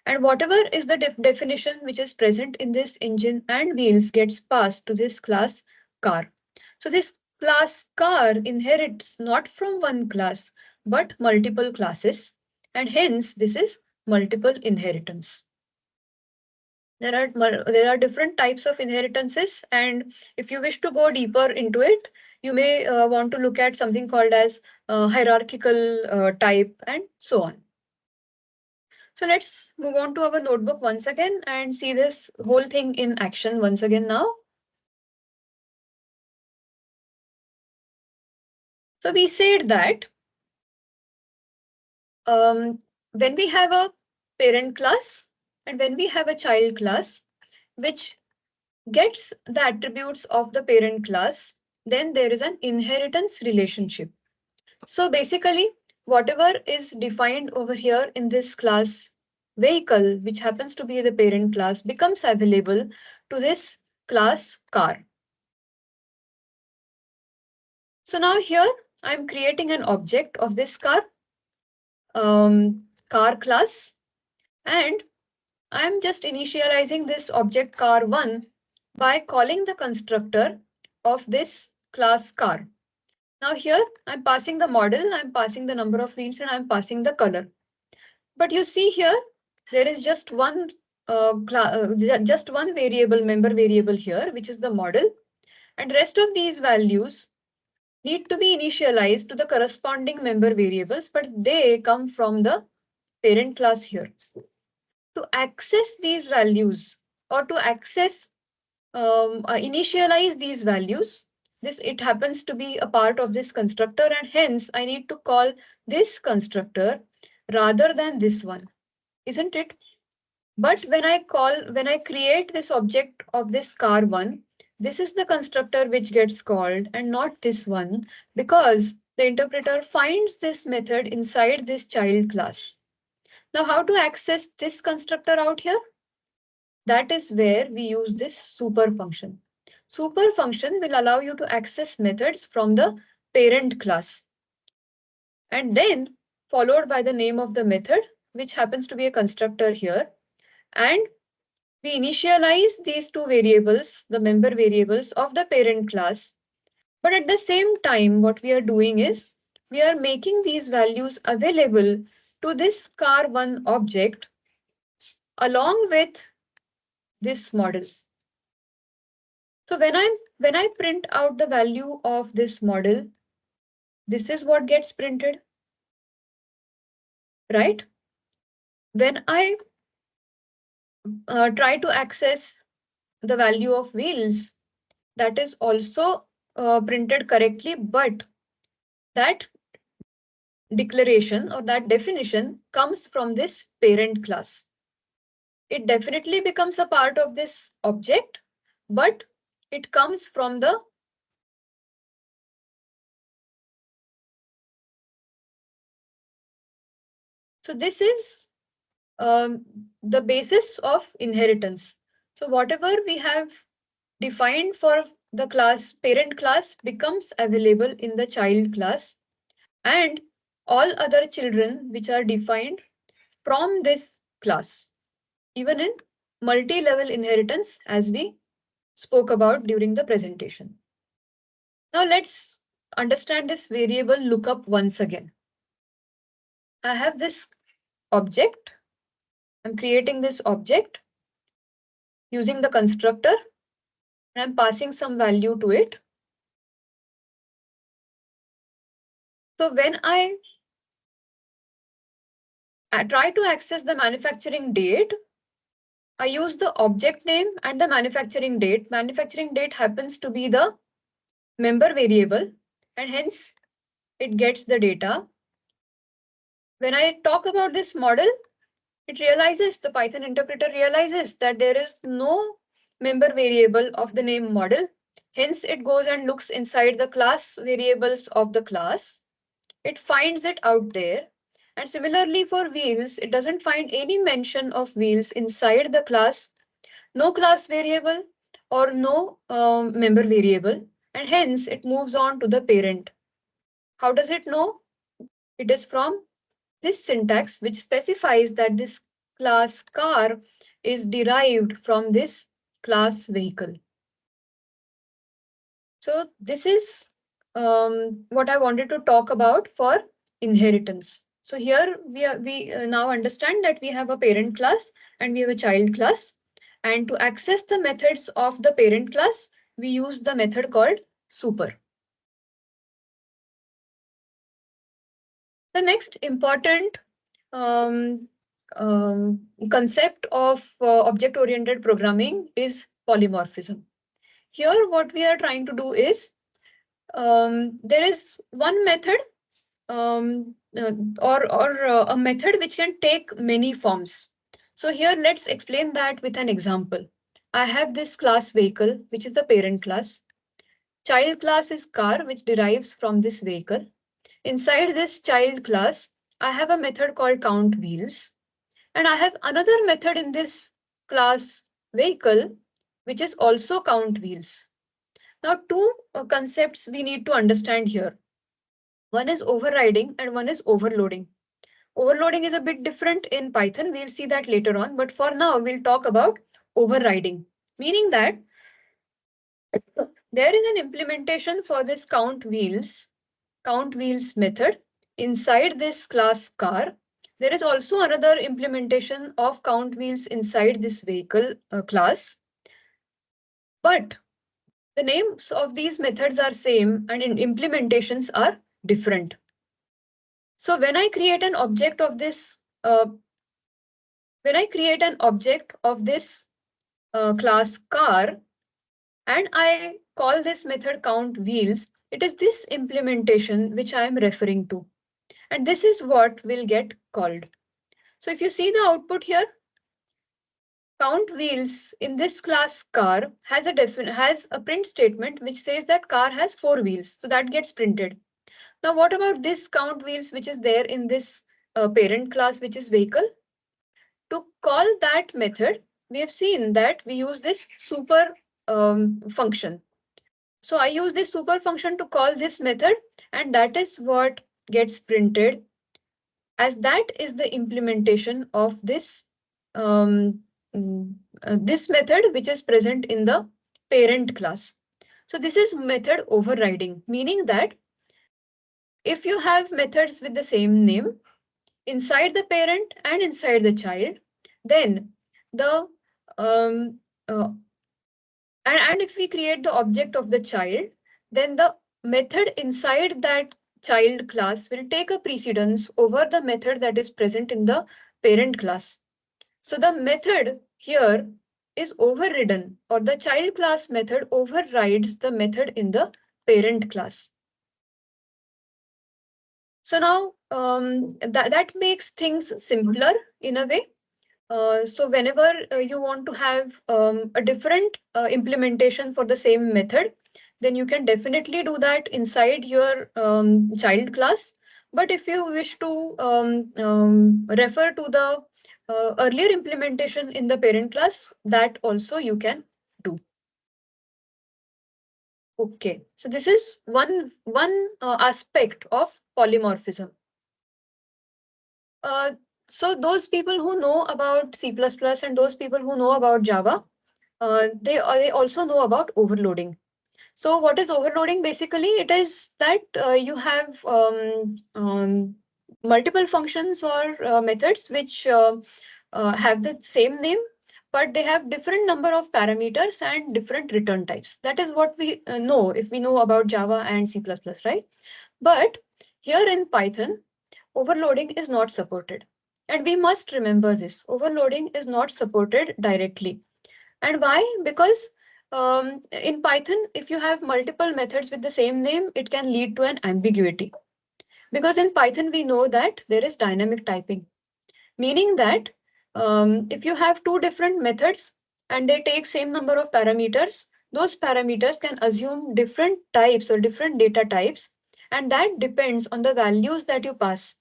and whatever is the definition which is present in this engine and wheels gets passed to this class car. So this class car inherits not from one class but multiple classes, and hence this is multiple inheritance. There are different types of inheritances, and if you wish to go deeper into it, you may want to look at something called as hierarchical type and so on. So let's move on to our notebook once again and see this whole thing in action once again now. So we said that when we have a parent class and when we have a child class, which gets the attributes of the parent class, then there is an inheritance relationship. So basically, whatever is defined over here in this class vehicle, which happens to be the parent class, becomes available to this class car. So now here I'm creating an object of this car class, and I'm just initializing this object car1 by calling the constructor of this class car. Now here I'm passing the model, I'm passing the number of wheels, and I'm passing the color. But you see here, there is just one just one variable, member variable here, which is the model, and rest of these values need to be initialized to the corresponding member variables, but they come from the parent class here. To access these values or to initialize these values, it happens to be a part of this constructor, and hence I need to call this constructor rather than this one, isn't it? But when I create this object of this car1, this is the constructor which gets called and not this one, because the interpreter finds this method inside this child class. Now, how to access this constructor out here? That is where we use this super function. Super function will allow you to access methods from the parent class, and then followed by the name of the method, which happens to be a constructor here, and we initialize these two variables, the member variables of the parent class. But at the same time, what we are doing is we are making these values available to this car1 object along with this model. So when I print out the value of this model, this is what gets printed, right? When I try to access the value of wheels, that is also printed correctly, but that declaration or that definition comes from this parent class. It definitely becomes a part of this object, but it comes from the so this is the basis of inheritance. So whatever we have defined for the class parent class becomes available in the child class, and all other children which are defined from this class, even in multi-level inheritance as we spoke about during the presentation. Now let's understand this variable lookup once again. I have this object. I'm creating this object using the constructor, and I'm passing some value to it. So when I try to access the manufacturing date, I use the object name and the manufacturing date. Manufacturing date happens to be the member variable, and hence it gets the data. When I talk about this model, the Python interpreter realizes that there is no member variable of the name model. Hence, it goes and looks inside the class variables of the class. It finds it out there. And similarly for wheels, it doesn't find any mention of wheels inside the class, no class variable or no member variable. And hence, it moves on to the parent. How does it know? It is from this syntax, which specifies that this class car is derived from this class vehicle. So this is what I wanted to talk about for inheritance. So here we now understand that we have a parent class and we have a child class. And to access the methods of the parent class, we use the method called super. The next important um, concept of object-oriented programming is polymorphism. Here, what we are trying to do is there is one method or a method which can take many forms. So here, let's explain that with an example. I have this class vehicle, which is the parent class. Child class is car, which derives from this vehicle. Inside this child class, I have a method called count wheels. And I have another method in this class vehicle, which is also count wheels. Now, two concepts we need to understand here. One is overriding and one is overloading. Overloading is a bit different in Python. We'll see that later on. But for now, we'll talk about overriding, meaning that there is an implementation for this count wheels method inside this class car. There is also another implementation of count wheels inside this vehicle class. But the names of these methods are same and in implementations are different. So when I create an object of this, class car and I call this method count wheels, it is this implementation which I am referring to. And this is what will get called. So if you see the output here, count wheels in this class car has a print statement which says that car has 4 wheels. So that gets printed. Now what about this count wheels which is there in this parent class which is vehicle? To call that method, we have seen that we use this super function. So I use this super function to call this method, and that is what gets printed, as that is the implementation of this method which is present in the parent class. So this is method overriding, meaning that if you have methods with the same name inside the parent and inside the child, then the um, uh, and if we create the object of the child, then the method inside that child class will take a precedence over the method that is present in the parent class. So the method here is overridden, or the child class method overrides the method in the parent class. So now that makes things simpler in a way. So whenever you want to have a different implementation for the same method, then you can definitely do that inside your child class. But if you wish to refer to the earlier implementation in the parent class, that also you can do. Okay, so this is one aspect of polymorphism. Uh, so those people who know about C++ and those people who know about Java, they also know about overloading. So what is overloading? Basically, it is that you have multiple functions or methods which have the same name, but they have different number of parameters and different return types. That is what we know if we know about Java and C++, right? But here in Python, overloading is not supported. And we must remember this. Overloading is not supported directly. And why? Because in Python, if you have multiple methods with the same name, it can lead to an ambiguity. Because in Python, we know that there is dynamic typing, meaning that if you have two different methods and they take same number of parameters, those parameters can assume different types or different data types, and that depends on the values that you pass.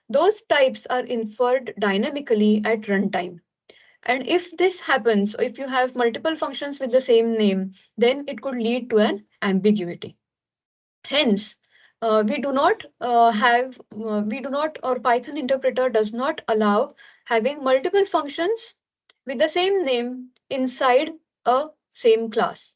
Those types are inferred dynamically at runtime. And if this happens, if you have multiple functions with the same name, then it could lead to an ambiguity. Hence, we do not, or Python interpreter does not allow having multiple functions with the same name inside a same class.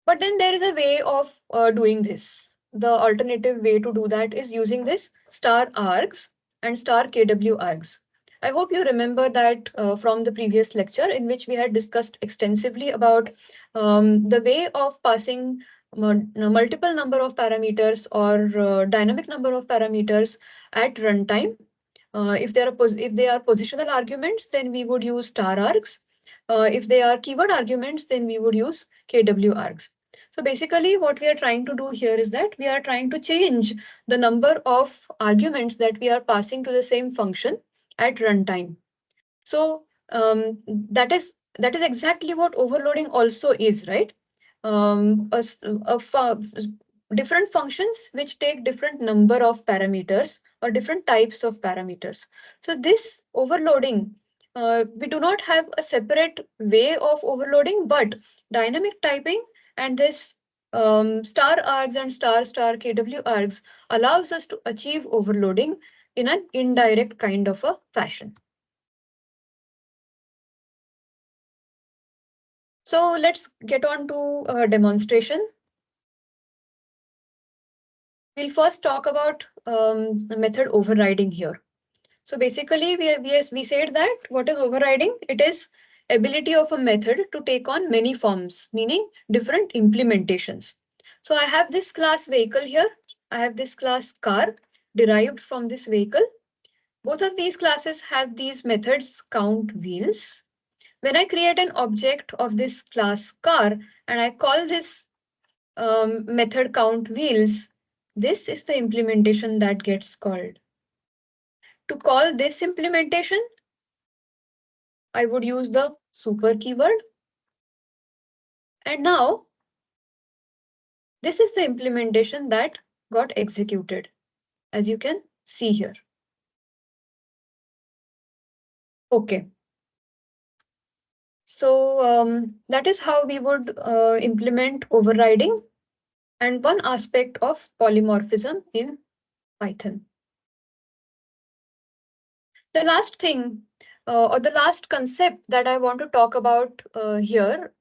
But then there is a way of doing this. The alternative way to do that is using this star args and star kw args. I hope you remember that from the previous lecture in which we had discussed extensively about the way of passing multiple number of parameters or dynamic number of parameters at runtime. If they are positional arguments, then we would use star args. If they are keyword arguments, then we would use kw args. So basically what we are trying to do here is that we are trying to change the number of arguments that we are passing to the same function at runtime. So that is exactly what overloading also is, right? A, s- a fu- Different functions which take different number of parameters or different types of parameters. So this overloading, we do not have a separate way of overloading, but dynamic typing and this star args and star kw args allows us to achieve overloading in an indirect kind of a fashion. So let's get on to a demonstration. We'll first talk about method overriding here. So basically, we said that what is overriding? It is ability of a method to take on many forms, meaning different implementations. So I have this class vehicle here. I have this class car derived from this vehicle. Both of these classes have these methods count wheels. When I create an object of this class car and I call this method count wheels, this is the implementation that gets called. To call this implementation, I would use the super keyword. And now this is the implementation that got executed, as you can see here. Okay. So that is how we would implement overriding and one aspect of polymorphism in Python. The last thing or the last concept that I want to talk about here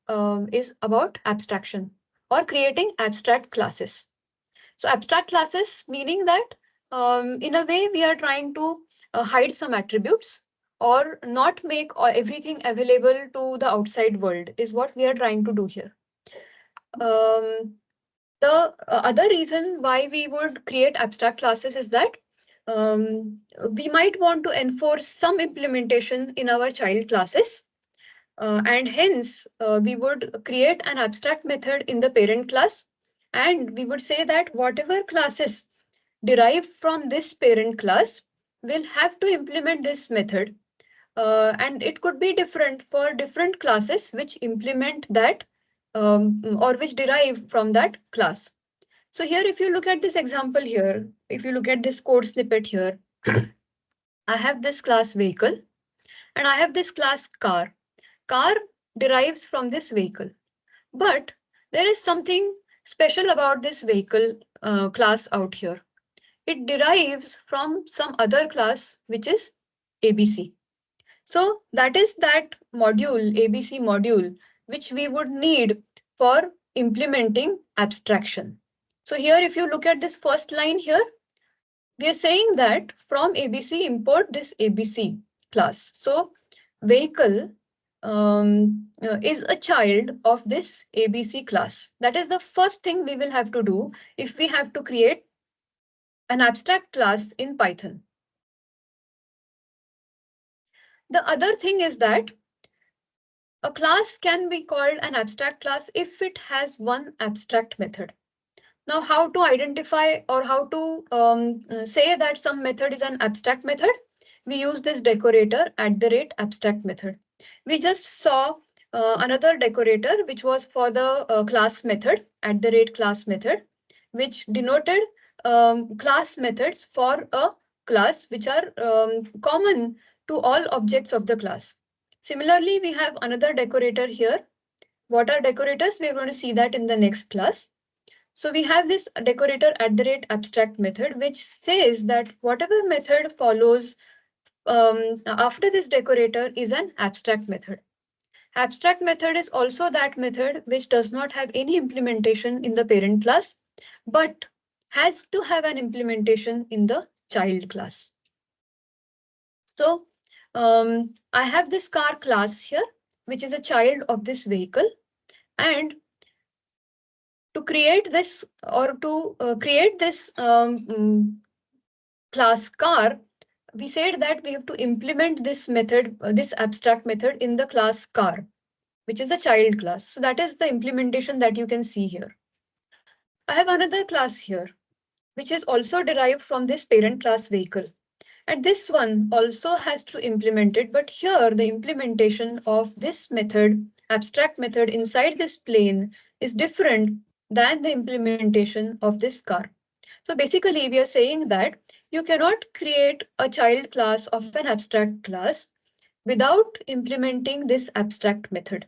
is about abstraction or creating abstract classes. So abstract classes meaning that in a way we are trying to hide some attributes or not make everything available to the outside world is what we are trying to do here. Um, the other reason why we would create abstract classes is that we might want to enforce some implementation in our child classes. And hence, we would create an abstract method in the parent class. And we would say that whatever classes derive from this parent class will have to implement this method. And it could be different for different classes which implement that or which derive from that class. So here, if you look at this example here, if you look at this code snippet here, I have this class vehicle and I have this class car. Car derives from this vehicle. But there is something special about this vehicle class out here. It derives from some other class, which is ABC. So that is that module, ABC module, which we would need for implementing abstraction. So here, if you look at this first line here, we are saying that from ABC import this ABC class. So vehicle is a child of this ABC class. That is the first thing we will have to do if we have to create an abstract class in Python. The other thing is that a class can be called an abstract class if it has one abstract method. Now, how to identify or how to say that some method is an abstract method? We use this decorator @abstract method. We just saw another decorator which was for the class method @class method, which denoted class methods for a class which are common to all objects of the class. Similarly, we have another decorator here. What are decorators? We're going to see that in the next class. So we have this decorator @abstract method, which says that whatever method follows after this decorator is an abstract method. Abstract method is also that method which does not have any implementation in the parent class, but has to have an implementation in the child class. So I have this car class here, which is a child of this vehicle. And to create this or to create this class car, we said that we have to implement this method, this abstract method in the class car, which is a child class. So that is the implementation that you can see here. I have another class here, which is also derived from this parent class vehicle. And this one also has to implement it, but here the implementation of this method, abstract method inside this plane is different than the implementation of this car. So basically we are saying that you cannot create a child class of an abstract class without implementing this abstract method.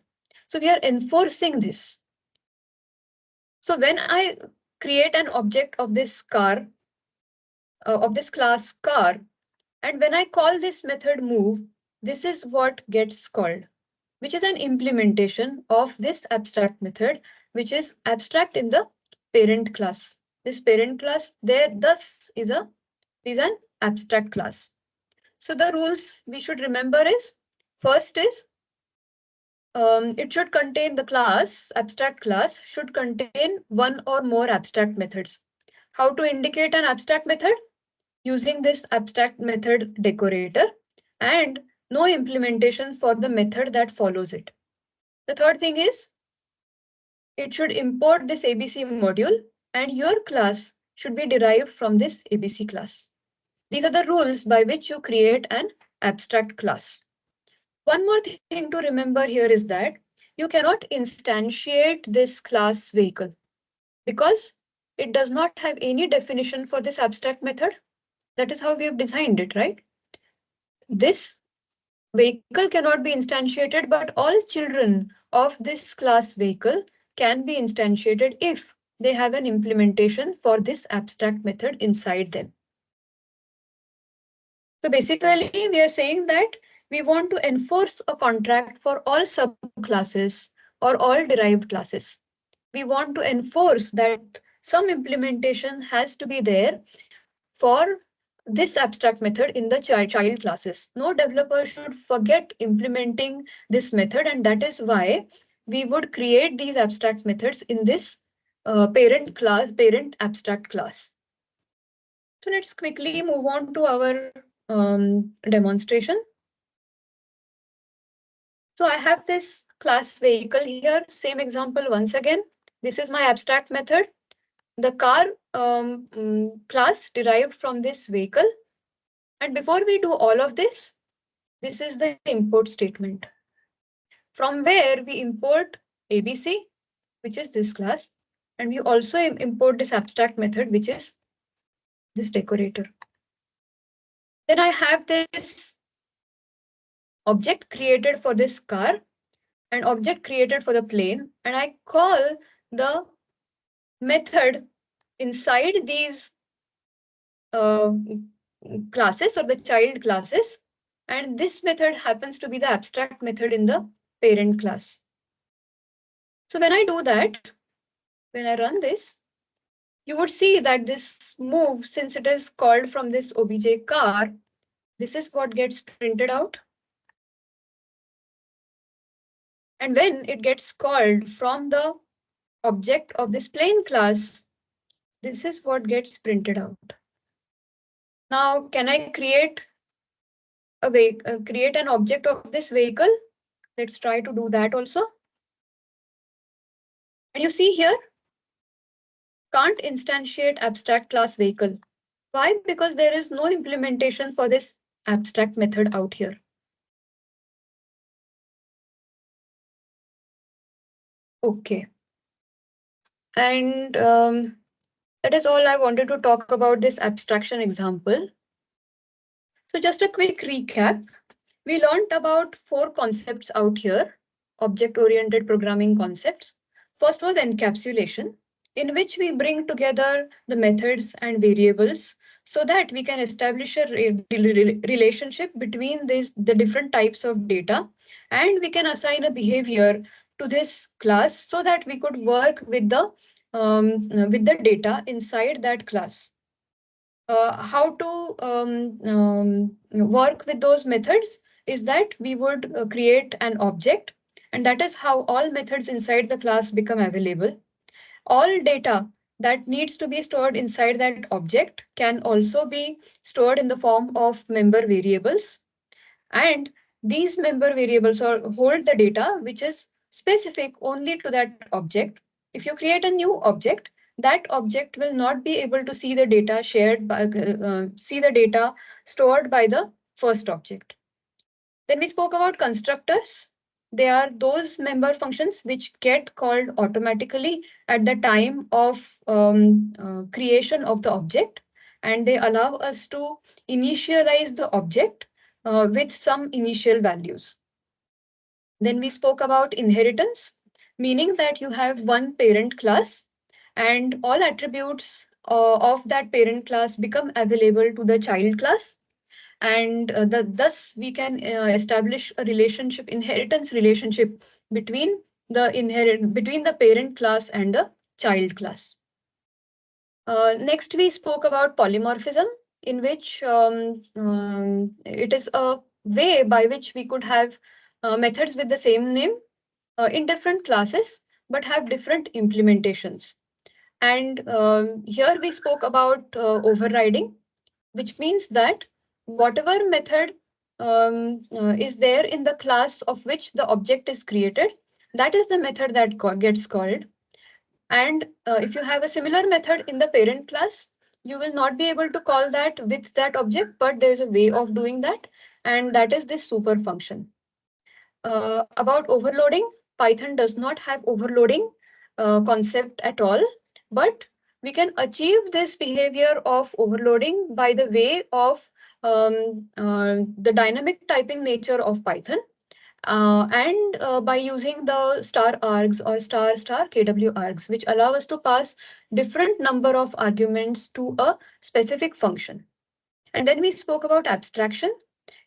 So we are enforcing this. So when I create an object of this car, of this class car, and when I call this method move, this is what gets called, which is an implementation of this abstract method, which is abstract in the parent class. This parent class there thus is an abstract class. So the rules we should remember is, first is it should contain the class, abstract class should contain one or more abstract methods. How to indicate an abstract method? Using this abstract method decorator and no implementation for the method that follows it. The third thing is it should import this ABC module and your class should be derived from this ABC class. These are the rules by which you create an abstract class. One more thing to remember here is that you cannot instantiate this class vehicle because it does not have any definition for this abstract method. That is how we have designed it, right? This vehicle cannot be instantiated, but all children of this class vehicle can be instantiated if they have an implementation for this abstract method inside them. So basically, we are saying that we want to enforce a contract for all subclasses or all derived classes. We want to enforce that some implementation has to be there for this abstract method in the child classes. No developer should forget implementing this method, and that is why we would create these abstract methods in this parent abstract class. So let's quickly move on to our demonstration. So I have this class vehicle here, same example once again. This is my abstract method. The car class derived from this vehicle. And before we do all of this, this is the import statement, from where we import ABC, which is this class, and we also import this abstract method, which is this decorator. Then I have this object created for this car, an object created for the plane, and I call the method inside these uh, classes or the child classes, and this method happens to be the abstract method in the parent class. So when I do that, when I run this, you would see that this move, since it is called from this obj car, this is what gets printed out. And when it gets called from the object of this plane class, this is what gets printed out. Now, can I create create an object of this vehicle? Let's try to do that also. And you see here, can't instantiate abstract class vehicle. Why? Because there is no implementation for this abstract method out here. Okay. And that is all I wanted to talk about this abstraction example. So just a quick recap. We learned about 4 concepts out here, object-oriented programming concepts. First was encapsulation, in which we bring together the methods and variables so that we can establish a relationship between the different types of data, and we can assign a behavior to this class so that we could work with the data inside that class. How to work with those methods is that we would create an object, and that is how all methods inside the class become available. All data that needs to be stored inside that object can also be stored in the form of member variables, and these member variables hold the data which is specific only to that object. If you create a new object, that object will not be able to see the data see the data stored by the first object. Then we spoke about constructors. They are those member functions which get called automatically at the time of creation of the object, and they allow us to initialize the object with some initial values. Then we spoke about inheritance, meaning that you have one parent class and all attributes of that parent class become available to the child class, and thus we can establish a relationship, inheritance relationship between between the parent class and the child class. Next, we spoke about polymorphism, in which it is a way by which we could have methods with the same name in different classes, but have different implementations. And here we spoke about overriding, which means that whatever method is there in the class of which the object is created, that is the method that gets called. And if you have a similar method in the parent class, you will not be able to call that with that object, but there is a way of doing that, and that is this super function. About overloading, Python does not have overloading concept at all, but we can achieve this behavior of overloading by the way of the dynamic typing nature of Python, and by using the star args or star star kw args, which allow us to pass different number of arguments to a specific function. And then we spoke about abstraction,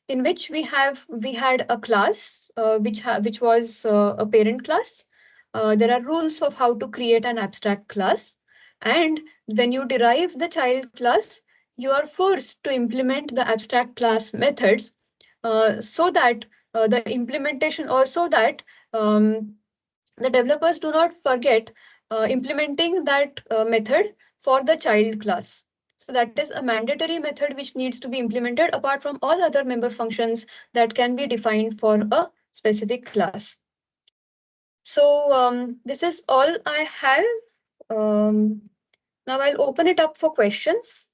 in which we had a class which was a parent class. There are rules of how to create an abstract class, and when you derive the child class, you are forced to implement the abstract class methods so that the implementation, or so that the developers do not forget implementing that method for the child class. So that is a mandatory method which needs to be implemented apart from all other member functions that can be defined for a specific class. So this is all I have. Now I'll open it up for questions.